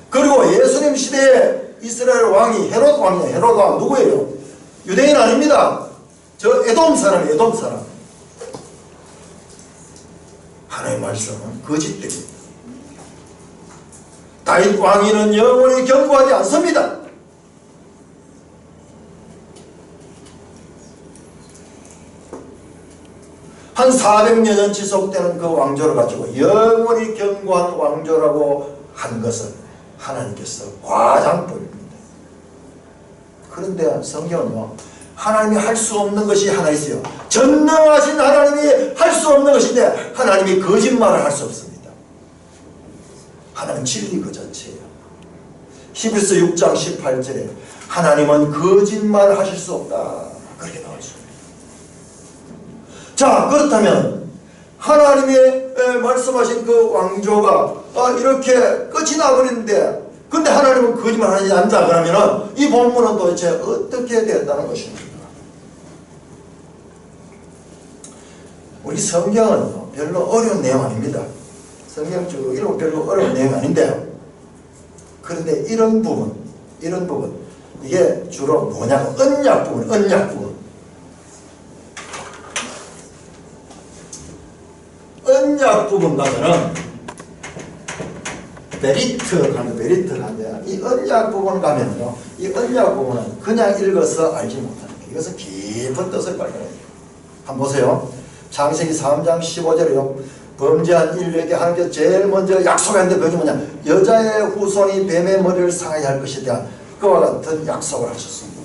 그리고 예수님 시대에 이스라엘 왕이 헤롯 왕이에요. 헤롯 왕 누구예요? 유대인 아닙니다. 저 에돔 사람이에요. 에돔 사람. 하나님의 말씀은 거짓됩니다. 다윗 왕위는 영원히 견고하지 않습니다. 한 400년은 지속되는 그 왕조를 가지고 영원히 견고한 왕조라고 한 것은 하나님께서 과장법입니다. 그런데 성경은요 하나님이 할 수 없는 것이 하나 있어요. 전능하신 하나님이 할 수 없는 것인데 하나님이 거짓말을 할 수 없습니다. 하나님 진리 그 자체예요. 히브리서 6장 18절에 하나님은 거짓말을 하실 수 없다 그렇게 나와 있습니다. 자 그렇다면 하나님이 말씀하신 그 왕조가 이렇게 끝이 나버리는데 근데 하나님은 거짓말 하지 않는다 그러면은 이 본문은 도대체 어떻게 되었다는 것입니까? 우리 성경은 별로 어려운 내용 아닙니다. 성경 쭉 읽으면 별로 어려운 내용 아닌데요. 그런데 이런 부분 이게 주로 뭐냐고 언약 부분 언약 부분 가면은 베리트 가는데 이 언약 부분 가면요 이 언약 부분은 그냥 읽어서 알지 못하는 거예요. 이것은 깊은 뜻을 발견해요. 한번 보세요. 창세기 3장 15절에요. 범죄한 인류에게 하나님께서 제일 먼저 약속했는데 그게 뭐냐 여자의 후손이 뱀의 머리를 상하게 할 것에 대한 그와 같은 약속을 하셨습니다.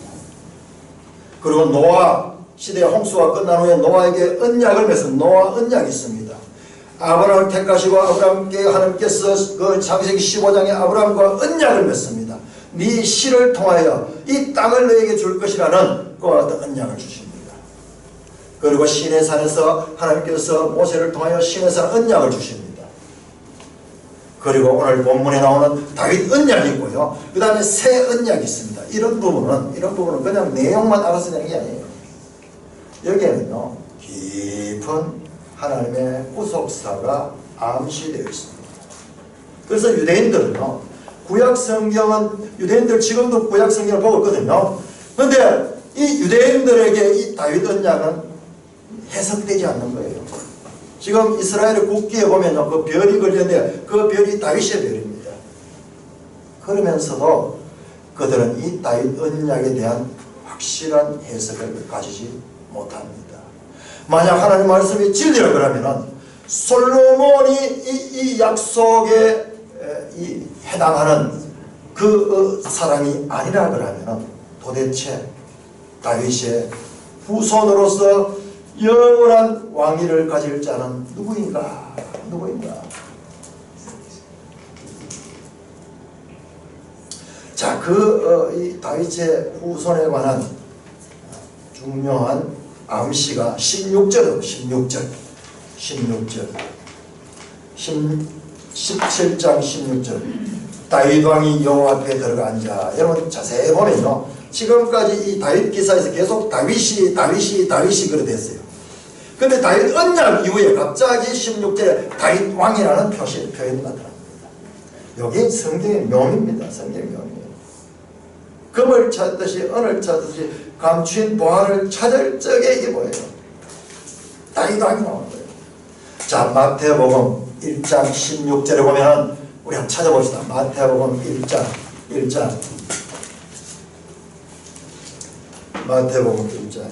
그리고 노아 시대의 홍수가 끝난 후에 노아에게 언약을 맺은 노아 언약이 있습니다. 아브라함을 택하시고 아브라함께 하나님께서 그 창세기 15장에 아브라함과 언약을 맺습니다. 네 씨를 통하여 이 땅을 너에게 줄 것이라는 그와 같은 언약을 주십니다. 그리고 시내산에서 하나님께서 모세를 통하여 시내산 언약을 주십니다. 그리고 오늘 본문에 나오는 다윗 언약이 있고요. 그 다음에 새 언약이 있습니다. 이런 부분은 그냥 내용만 알아서 되는 게 아니에요. 여기에는요 깊은 하나님의 구속사가 암시되어 있습니다. 그래서 유대인들은요 구약 성경은 유대인들 지금도 구약 성경을 보고 있거든요. 그런데 이 유대인들에게 이 다윗 언약은 해석되지 않는 거예요. 지금 이스라엘의 국기에 보면요 그 별이 걸렸는데 그 별이 다윗의 별입니다. 그러면서도 그들은 이 다윗 언약에 대한 확실한 해석을 가지지 못합니다. 만약 하나님 말씀이 진리라 그러면은 솔로몬이 이 약속에 해당하는 그 사람이 아니라 그러면은 도대체 다윗의 후손으로서 영원한 왕위를 가질 자는 누구인가? 자, 이 다윗의 후손에 관한 중요한 암시가 16절 17장 16절 다윗 왕이 여호와 앞에 들어가 앉아. 여러분 자세히 보면요, 지금까지 이 다윗 기사에서 계속 다윗이 그래 됐어요. 근데 다윗 언약 이후에 갑자기 16절에 다윗 왕이라는 표현이 나타납니다. 여기 성경의 묘미입니다. 성경의 묘미. 금을 찾듯이 은을 찾듯이 감추인 보화를 찾을 적에 이게 뭐예요? 다윗 왕이 나오는 거예요. 자, 마태복음 1장 16절에 보면 우리 한번 찾아봅시다. 마태복음 1장 마태복음 1장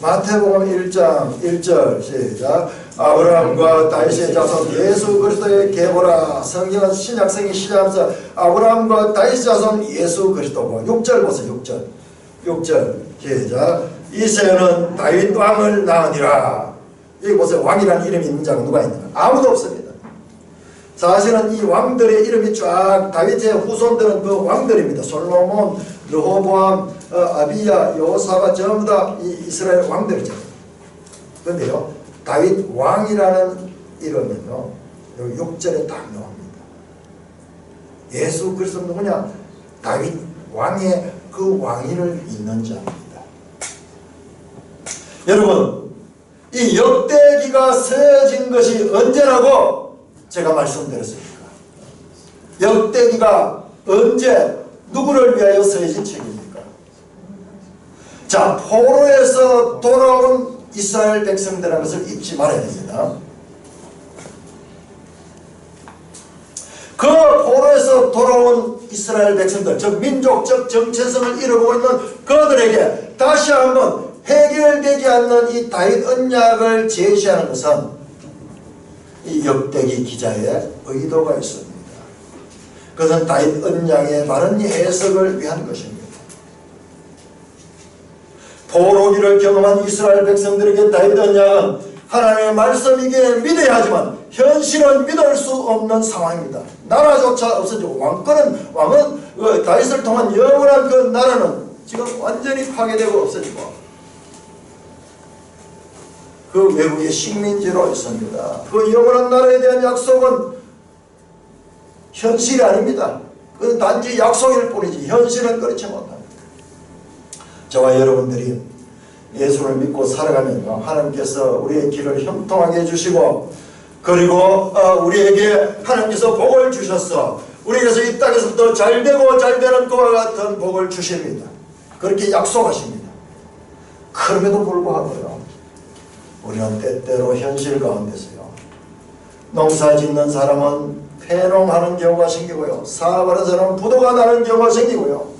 마태복음 1장 1절 시작. 아브라함과 다윗의 자손 예수 그리스도의 계보라. 성경은 신약성이 시작하면서 아브라함과 다윗의 자손 예수 그리스도고. 6절 보세요. 6절 시작. 이새는 다윗 왕을 낳으니라. 여기 보세요. 왕이라는 이름이 있는 자가 누가 있느냐? 아무도 없습니다. 사실은 이 왕들의 이름이 쫙 다윗의 후손들은 그 왕들입니다. 솔로몬, 르호보암, 아비야, 여호사가 전부 다 이스라엘 왕들이죠. 그런데요, 다윗 왕이라는 이름은요, 여기 6절에 딱 나옵니다. 예수 그리스도 누구냐? 다윗 왕의 그 왕위를 잇는 자입니다. 여러분, 이 역대기가 쓰여진 것이 언제라고 제가 말씀드렸습니까? 역대기가 언제 누구를 위하여 쓰여진 책입니까? 자, 포로에서 돌아온 이스라엘 백성들이라는 것을 잊지 말아야 됩니다. 그 포로에서 돌아온 이스라엘 백성들, 즉 민족적 정체성을 잃어보고 있는 그들에게 다시 한번 해결되지 않는 이 다윗 언약을 제시하는 것은 이 역대기 기자의 의도가 있습니다. 그것은 다윗 언약의 바른 해석을 위한 것입니다. 포로기를 경험한 이스라엘 백성들에게 다윗 언약은 하나님의 말씀이기에 믿어야 하지만 현실은 믿을 수 없는 상황입니다. 나라조차 없어지고 왕은 다윗을 통한 영원한 그 나라는 지금 완전히 파괴되고 없어지고 그 외국의 식민지로 있습니다. 그 영원한 나라에 대한 약속은 현실이 아닙니다. 그건 단지 약속일 뿐이지 현실은 그렇지 못합니다. 저와 여러분들이 예수를 믿고 살아가면요, 하나님께서 우리의 길을 형통하게 해주시고, 그리고 우리에게 하나님께서 복을 주셔서 우리에게서 이 땅에서부터 잘되고 잘되는 그와 같은 복을 주십니다. 그렇게 약속하십니다. 그럼에도 불구하고요, 우리는 때때로 현실 가운데서요, 농사 짓는 사람은 폐농하는 경우가 생기고요, 사업하는 사람은 부도가 나는 경우가 생기고요,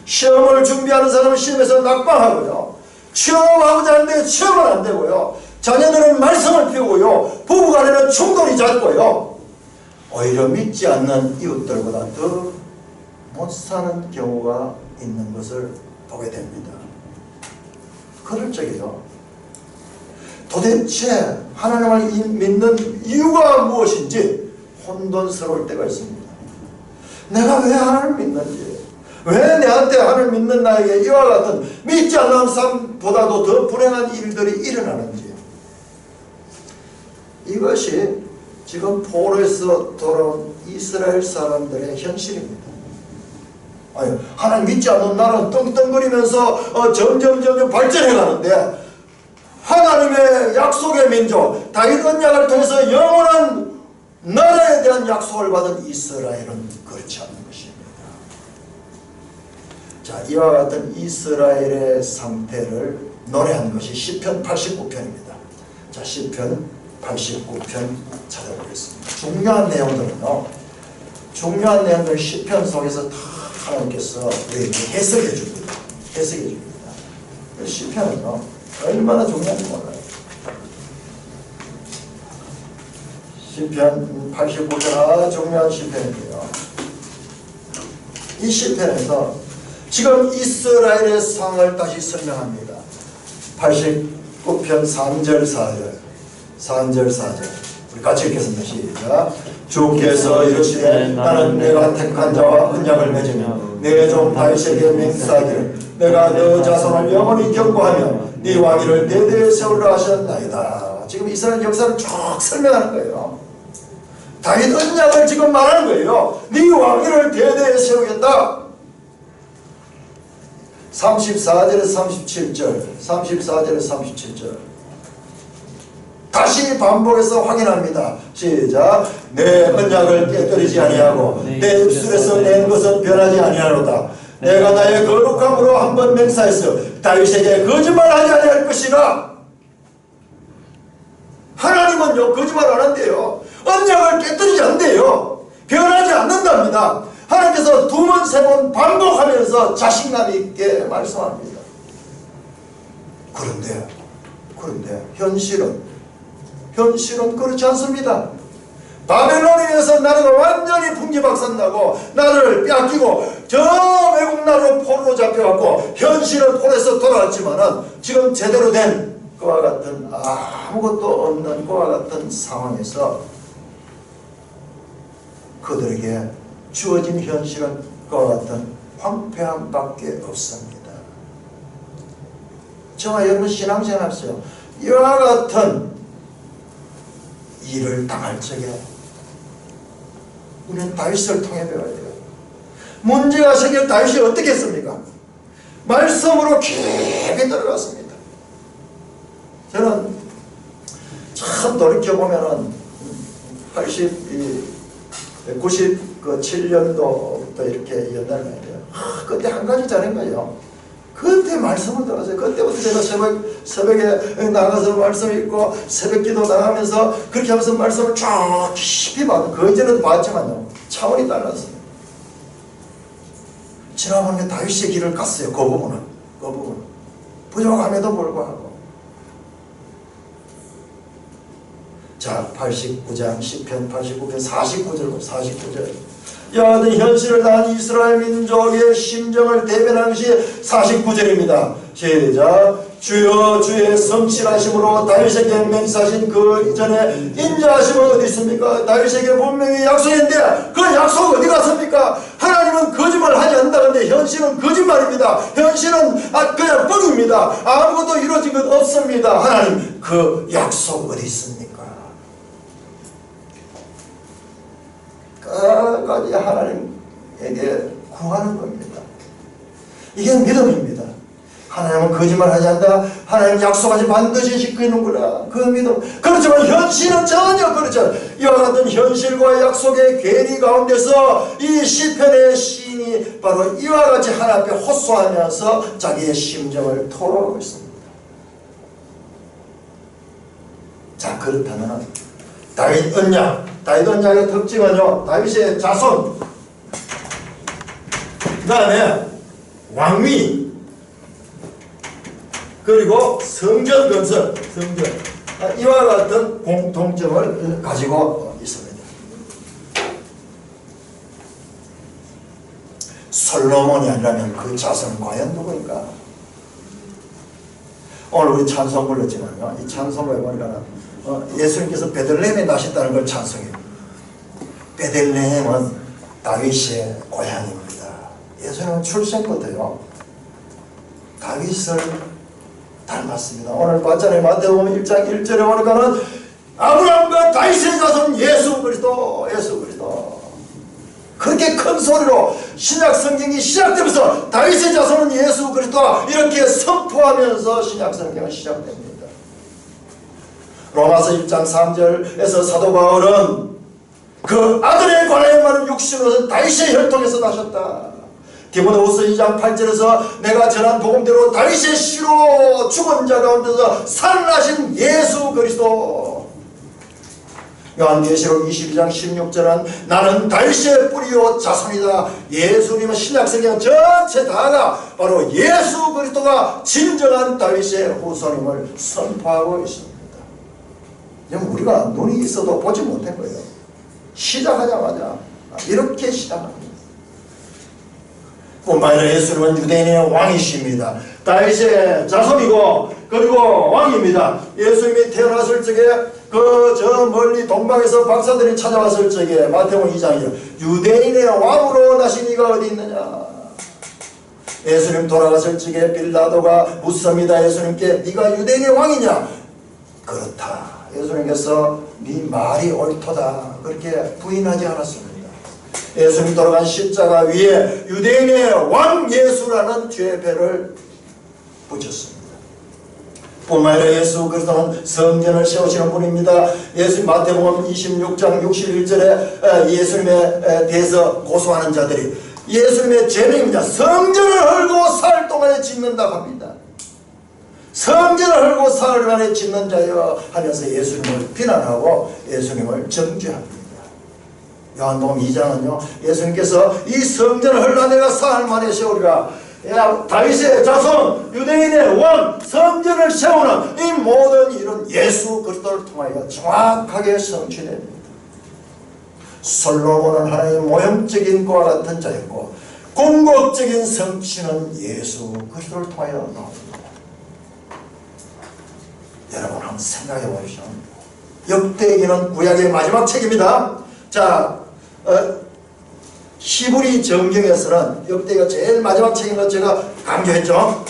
시험을 준비하는 사람은 시험에서 낙방하고요, 취업하고자 하는데 취업은 안 되고요, 자녀들은 말썽을 피우고요, 부부간에는 충돌이 잦고요, 오히려 믿지 않는 이웃들보다 더 못 사는 경우가 있는 것을 보게 됩니다. 그럴 적에요, 도대체 하나님을 믿는 이유가 무엇인지 혼돈스러울 때가 있습니다. 내가 왜 하나님을 믿는지, 왜 내한테 하나님을 믿는 나에게 이와 같은 믿지 않는 삶보다도 더 불행한 일들이 일어나는지, 이것이 지금 포로에서 돌아온 이스라엘 사람들의 현실입니다. 아니, 하나님 믿지 않는 나라는 떵떵거리면서 점점 발전해 가는데, 하나님의 약속의 민족 다윗 언약을 통해서 영원한 나라에 대한 약속을 받은 이스라엘은 그렇지 않는 것입니다. 자, 이와 같은 이스라엘의 상태를 노래한 것이 시편 89편입니다. 자, 시편 89편 찾아보겠습니다. 중요한 내용들 시편 속에서 다 하나님께서 우리에게 해석해 줍니다. 시편은요, 얼마나 중요한지 몰라요. 시편 89편 아주 중요한 시편인데요, 이 이 시편에서 지금 이스라엘의 상을 다시 설명합니다. 89편 3절 4절 3절 4절 우리 같이 읽겠습니다. 시작. 주께서 이르시되 나는 내가 택한 자와 언약을 맺으며 내 종 다윗에게 맹세하기를 내가 너 자손을 영원히 경고하며 네 왕위를 대대에 세우리라 하셨나이다. 지금 이스라엘 역사를 쭉 설명하는 거예요. 다윗 언약을 지금 말하는 거예요. 네 왕위를 대대에 세우겠다. 34절에서 37절 34절에서 37절 다시 반복해서 확인합니다. 시작. 내 언약을 깨뜨리지 아니하고 내 입술에서 낸 것은 변하지 아니하노다. 내가 나의 거룩함으로 한번 맹세하였어. 다윗에게 거짓말하지 아니할 것이라. 하나님은요 거짓말 안 한대요. 언약을 깨뜨리지 않는데요. 변하지 않는답니다. 하나님께서 두 번, 세 번 반복하면서 자신감 있게 말씀합니다. 그런데 현실은 그렇지 않습니다. 바벨론에서 나라가 완전히 풍지박산나고 나라를 빼앗기고 저 외국 나라로 포로로 잡혀갖고 현실은 폴에서 돌아왔지만은 지금 제대로 된 그와 같은 아무것도 없는 그와 같은 상황에서 그들에게 주어진 현실은 그와 같은 황폐함밖에 없습니다. 저와 여러분 신앙생활 하세요. 이와 같은 일을 당할 적에 우리는 다윗을 통해 배워야 돼요. 문제가 생길 다윗이 어떻게 했습니까? 말씀으로 깊이 들어갔습니다. 저는 참 돌이켜보면은 97년도부터 이렇게 옛날 말이에요. 그때 한 가지 잘한 거예요. 그때 말씀을 들었어요. 그때부터 제가 새벽에 나가서 말씀 읽고 새벽기도 나가면서 그렇게 하면서 말씀을 쫙 깊이 봐도 그 이전에도 봤지만요 차원이 달랐어요. 지나보니까 다윗의 길을 갔어요. 그 부분은 부족함에도 불구하고. 자 89장 시편 89편 49절 여하튼 현실을 당한 이스라엘 민족의 심정을 대변하는 것이 49절입니다. 시작. 주여 주의 성실하심으로 다윗에게 맹세하신 그 이전에 인자하심은 어디 있습니까? 다윗에게 분명히 약속했는데 그 약속 어디 갔습니까? 하나님은 거짓말을 하지 않는다는데 현실은 거짓말입니다. 현실은 그냥 뻥입니다. 아무것도 이루어진 것 없습니다. 하나님 그 약속 어디 있습니까? 끝까지 하나님에게 구하는 겁니다. 이게 믿음입니다. 하나님은 거짓말하지 않는다. 하나님 약속하지 반드시 지키는구나. 그 믿음. 그렇지만 현실은 전혀 그렇지 않아요. 이와 같은 현실과 약속의 괴리 가운데서 이 시편의 시인이 바로 이와 같이 하나님 앞에 호소하면서 자기의 심정을 토로하고 있습니다. 자 그렇다면 다윗 언약의 특징은요, 다윗의 자손, 그 다음에 왕위, 그리고 성전 건설, 이와 같은 공통점을 가지고 있습니다. 솔로몬이 아니라면 그 자손은 과연 누구인가? 오늘 우리 찬송 불렀지만요, 이 찬송을 보니까 예수님께서 베들레헴에 나셨다는 걸 찬송해요. 베들레헴은 다윗의 고향입니다. 예수님은 출생부터요 다윗을 닮았습니다. 오늘 봤잖아요. 마태복음 1장 1절에 보니까는 아브라함과 다윗의 자손 예수 그리스도 그렇게 큰 소리로 신약 성경이 시작되면서 다윗의 자손은 예수 그리스도 이렇게 선포하면서 신약 성경은 시작됩니다. 로마서 1장 3절에서 사도 바울은 그 아들의 관하여 말은 육신으로서 다윗의 혈통에서 나셨다. 디모데후서 2장 8절에서 내가 전한 복음대로 다윗의 씨로 죽은 자 가운데서 살아나신 예수 그리스도. 요한계시록 22장 16절은 나는 다윗의 뿌리요 자손이다. 예수님은 신약성경 전체 다가 바로 예수 그리스도가 진정한 다윗의 후손임을 선포하고 있습니다. 우리가 눈이 있어도 보지 못한 거예요. 시작하자마자 이렇게 시작합니다. 뿐만 아니라 예수님은 유대인의 왕이십니다. 다윗의 자손이고 그리고 왕입니다. 예수님이 태어났을 적에 그 저 멀리 동방에서 박사들이 찾아왔을 적에 마태복음 2장이요. 유대인의 왕으로 나신 이가 어디 있느냐. 예수님 돌아갔을 적에 빌라도가 묻습니다. 예수님께 네가 유대인의 왕이냐. 그렇다. 예수님께서 네 말이 옳도다. 그렇게 부인하지 않았습니다. 예수님 돌아간 십자가 위에 유대인의 왕 예수라는 죄배를 붙였습니다. 뿐만 아니라 예수 그리스도는 성전을 세우시는 분입니다. 예수님 마태복음 26장 61절에 예수님에 대해서 고소하는 자들이 예수님의 죄명입니다. 성전을 헐고 사흘 동안에 짓는다고 합니다. 성전을 헐고 사흘 만에 짓는 자여 하면서 예수님을 비난하고 예수님을 정죄합니다. 요한복음 2장은요 예수님께서 이 성전을 헐라 내가 사흘 만에 세우리라. 야, 다윗의 자손 유대인의 왕 성전을 세우는 이 모든 일은 예수 그리스도를 통하여 정확하게 성취됩니다. 솔로몬은 하나님의 모형적인 것과 같은 자였고 궁극적인 성취는 예수 그리스도를 통하여 나옵니다. 여러분 한번 생각해 보십시오. 역대기는 구약의 마지막 책입니다. 자, 히브리 정경에서는 역대기가 제일 마지막 책인 것 제가 강조했죠.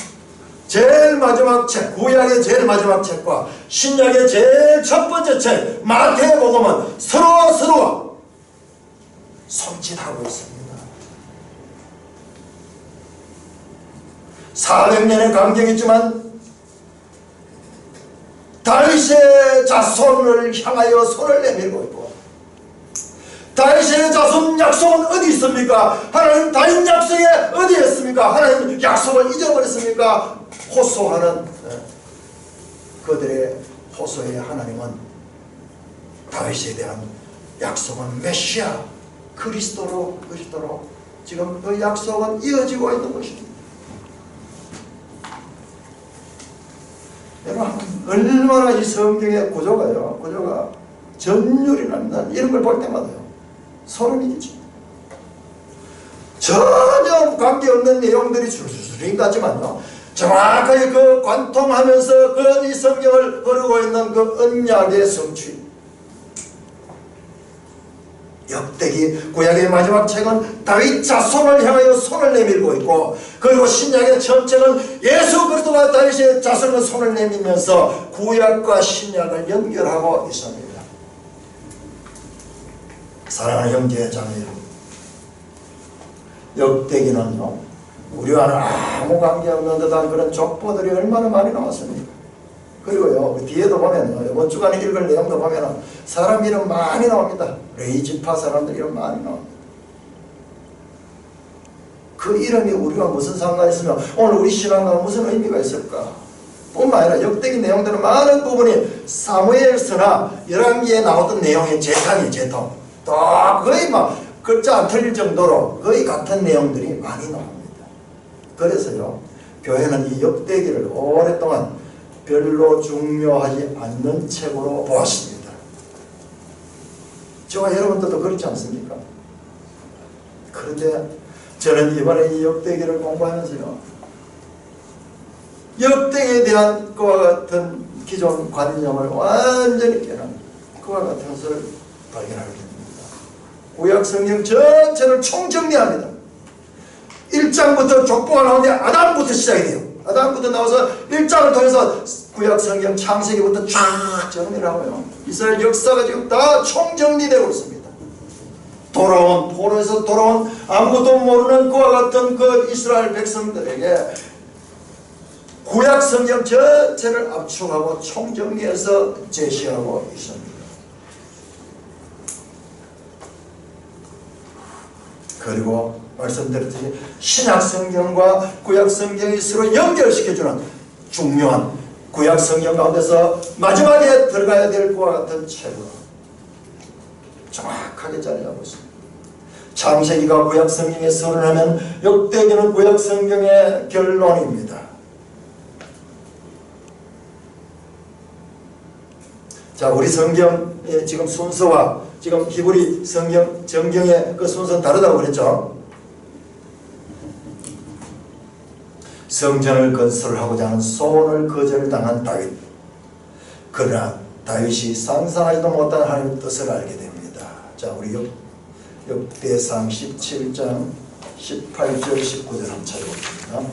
제일 마지막 책, 구약의 제일 마지막 책과 신약의 제일 첫 번째 책 마태복음은 서로가 손짓하고 있습니다. 400년의 간격이 있지만 다윗의 자손을 향하여 손을 내밀고 있고 다윗의 자손 약속은 어디 있습니까? 하나님 다윗 약속이 어디에 있습니까? 하나님 약속을 잊어버렸습니까? 호소하는 그들의 호소에 하나님은 다윗에 대한 약속은 메시아 그리스도로 지금 그 약속은 이어지고 있는 것입니다. 여러분 얼마나 이 성경의 구조가 전율이 납니다. 이런 걸 볼 때마다요 소름이 끼칩니다. 전혀 관계없는 내용들이 줄줄이 같지만요 정확하게 그 관통하면서 그 이 성경을 흐르고 있는 그 언약의 성취. 역대기 구약의 마지막 책은 다윗 자손을 향하여 손을 내밀고 있고 그리고 신약의 첫 책은 예수 그리스도와 다윗의 자손을 손을 내밀면서 구약과 신약을 연결하고 있습니다. 사랑하는 형제 자매 역대기는요 우리와는 아무 관계없는 듯한 그런 족보들이 얼마나 많이 나왔습니까? 그리고요 뒤에도 보면요 이번 주간에 읽을 내용도 보면은 사람 이름 많이 나옵니다. 레이지파 사람들 이름 많이 나옵니다. 그 이름이 우리와 무슨 상관이 있으면 오늘 우리 신앙과 무슨 의미가 있을까? 뿐만 아니라 역대기 내용들은 많은 부분이 사무엘서나 열왕기에 나왔던 내용의 재탕 또 거의 막 글자 안 틀릴 정도로 거의 같은 내용들이 많이 나옵니다. 그래서요 교회는 이 역대기를 오랫동안 별로 중요하지 않는 책으로 보았습니다. 저와 여러분들도 그렇지 않습니까? 그런데 저는 이번에 이 역대기를 공부하면서요 역대기에 대한 그와 같은 기존 관념을 완전히 깨는 그와 같은 것을 발견하게 됩니다. 구약 성경 전체를 총정리합니다. 1장부터 족보가 나오는데 아담부터 시작이 돼요. 아담부터 나와서 1장을 통해서 구약 성경 창세기부터 쫙 정리를 하고요. 이스라엘 역사가 지금 다 총정리되고 있습니다. 포로에서 돌아온 아무것도 모르는 그와 같은 그 이스라엘 백성들에게 구약 성경 전체를 압축하고 총정리해서 제시하고 있습니다. 그리고 말씀드렸듯이 신약 성경과 구약 성경이 서로 연결시켜주는 중요한 구약 성경 가운데서 마지막에 들어가야 될 것과 같은 책으로 정확하게 자리하고 있습니다. 창세기가 구약 성경에 서론하면 역대기는 구약 성경의 결론입니다. 자, 우리 성경의 지금 순서와 지금 히브리 성경 정경의 그 순서는 다르다고 그랬죠. 성전을 건설하고자 하는 소원을 거절당한 다윗. 그러나 다윗이 상상하지도 못한 하나님의 뜻을 알게 됩니다. 자, 우리 역대상 17장 18절 19절 한번 찾아봅니다.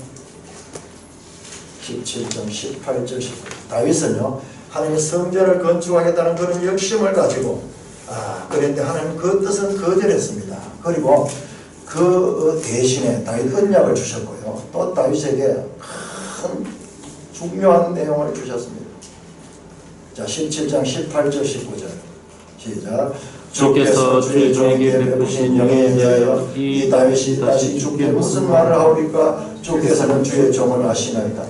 17장 18절 19절. 다윗은요, 하나님의 성전을 건축하겠다는 그런 욕심을 가지고 그런데 하나님 그 뜻은 거절했습니다. 그리고 그 대신에 다윗 언약을 주셨고요. 또 다윗에게 큰 중요한 내용을 주셨습니다. 자, 17장 18절 19절 시작. 주께서 주의 종에게 베푸신 영에 대하여 이 다윗이 다시 주께 무슨 말을 하오리까? 주께서는 주의 종을 아시나이다.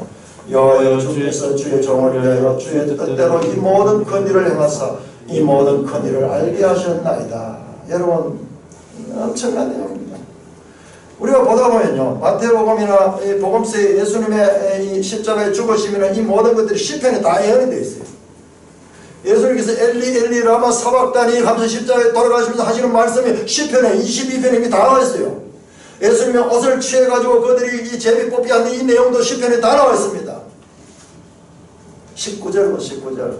여호와여, 주께서 주의 종을 위하여 주의 뜻대로 이 모든 큰 일을 행하사 이 모든 큰 일을 알게 하셨나이다. 여러분, 엄청난 내용입니다. 우리가 보다 보면요, 마태복음이나 복음서에 예수님의 이 십자가의 죽으심이나 이 모든 것들이 시편에 다 예언이 되어 있어요. 예수님께서 엘리 엘리 라마 사박다니 하면서 십자가에 돌아가시면서 하시는 말씀이 시편에 22편에 이미 다 나와 있어요. 예수님의 옷을 취해가지고 그들이 이 제비 뽑기 하는 이 내용도 시편에 다 나와 있습니다. 19절 19절.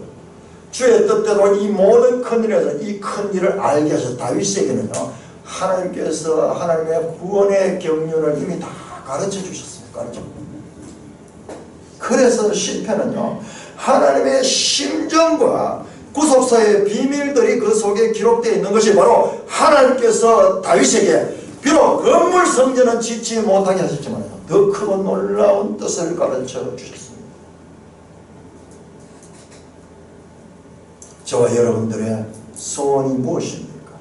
주의 뜻대로 이 모든 큰 일에서 이 큰 일을 알게 하셔서 다윗에게는요, 하나님께서 하나님의 구원의 경륜을 이미 다 가르쳐 주셨습니다. 가르쳐. 그래서 시편은요, 하나님의 심정과 구속사의 비밀들이 그 속에 기록되어 있는 것이 바로 하나님께서 다윗에게 비록 건물 성전은 짓지 못하게 하셨지만 더 크고 놀라운 뜻을 가르쳐 주셨습니다. 저와 여러분들의 소원이 무엇입니까?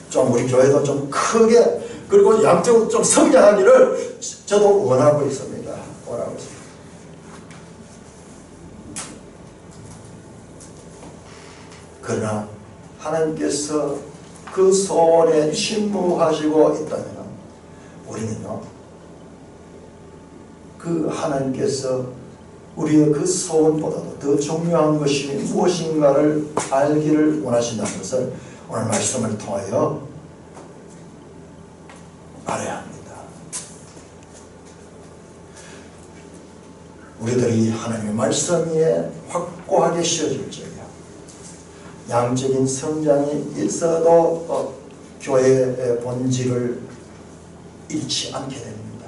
좀 우리 교회도 좀 크게 그리고 양적으로 좀 성장하기를 저도 원하고 있습니다. 원하고 있습니다. 그러나 하나님께서 그 소원에 침묵하시고 있다면 우리는요, 그 하나님께서 우리의 그 소원보다도 더 중요한 것이 무엇인가를 알기를 원하신다는 것을 오늘 말씀을 통하여 알아야 합니다. 우리들이 하나님의 말씀 위에 확고하게 씌워질 적에 양적인 성장이 있어도 교회의 본질을 잃지 않게 됩니다.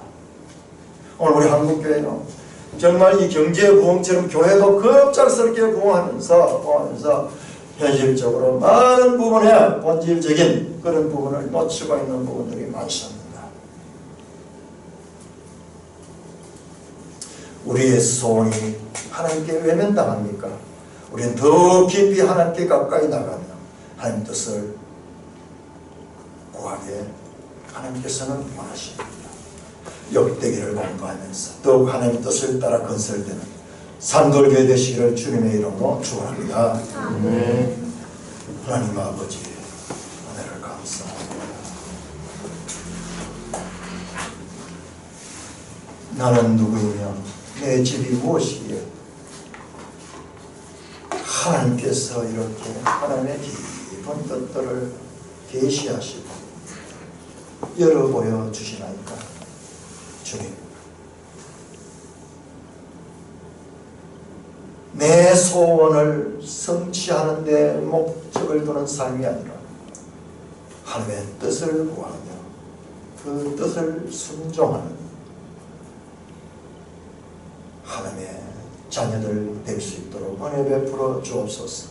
오늘 우리 한국교회는 정말 이 경제 부흥처럼 교회도 급작스럽게 부흥하면서 현실적으로 많은 부분에 본질적인 그런 부분을 놓치고 있는 부분들이 많습니다. 우리의 소원이 하나님께 외면당합니까? 우리는 더 깊이 하나님께 가까이 나가며 하나님 뜻을 구하게 하나님께서는 원하십니다. 역대기를 공부하면서 더욱 하나님의 뜻을 따라 건설되는 산돌교회 되시기를 주님의 이름으로 축원합니다. 하나님 아버지, 은혜를 감사합니다. 나는 누구이며 내 집이 무엇이기에 하나님께서 이렇게 하나님의 깊은 뜻들을 계시하시고 열어보여 주시나이까. 주님, 내 소원을 성취하는 데 목적을 두는 삶이 아니라 하나님의 뜻을 구하며 그 뜻을 순종하는 하나님의 자녀들 될 수 있도록 은혜 베풀어 주옵소서.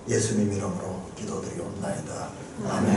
예수님 이름으로 기도드리옵나이다. 아멘.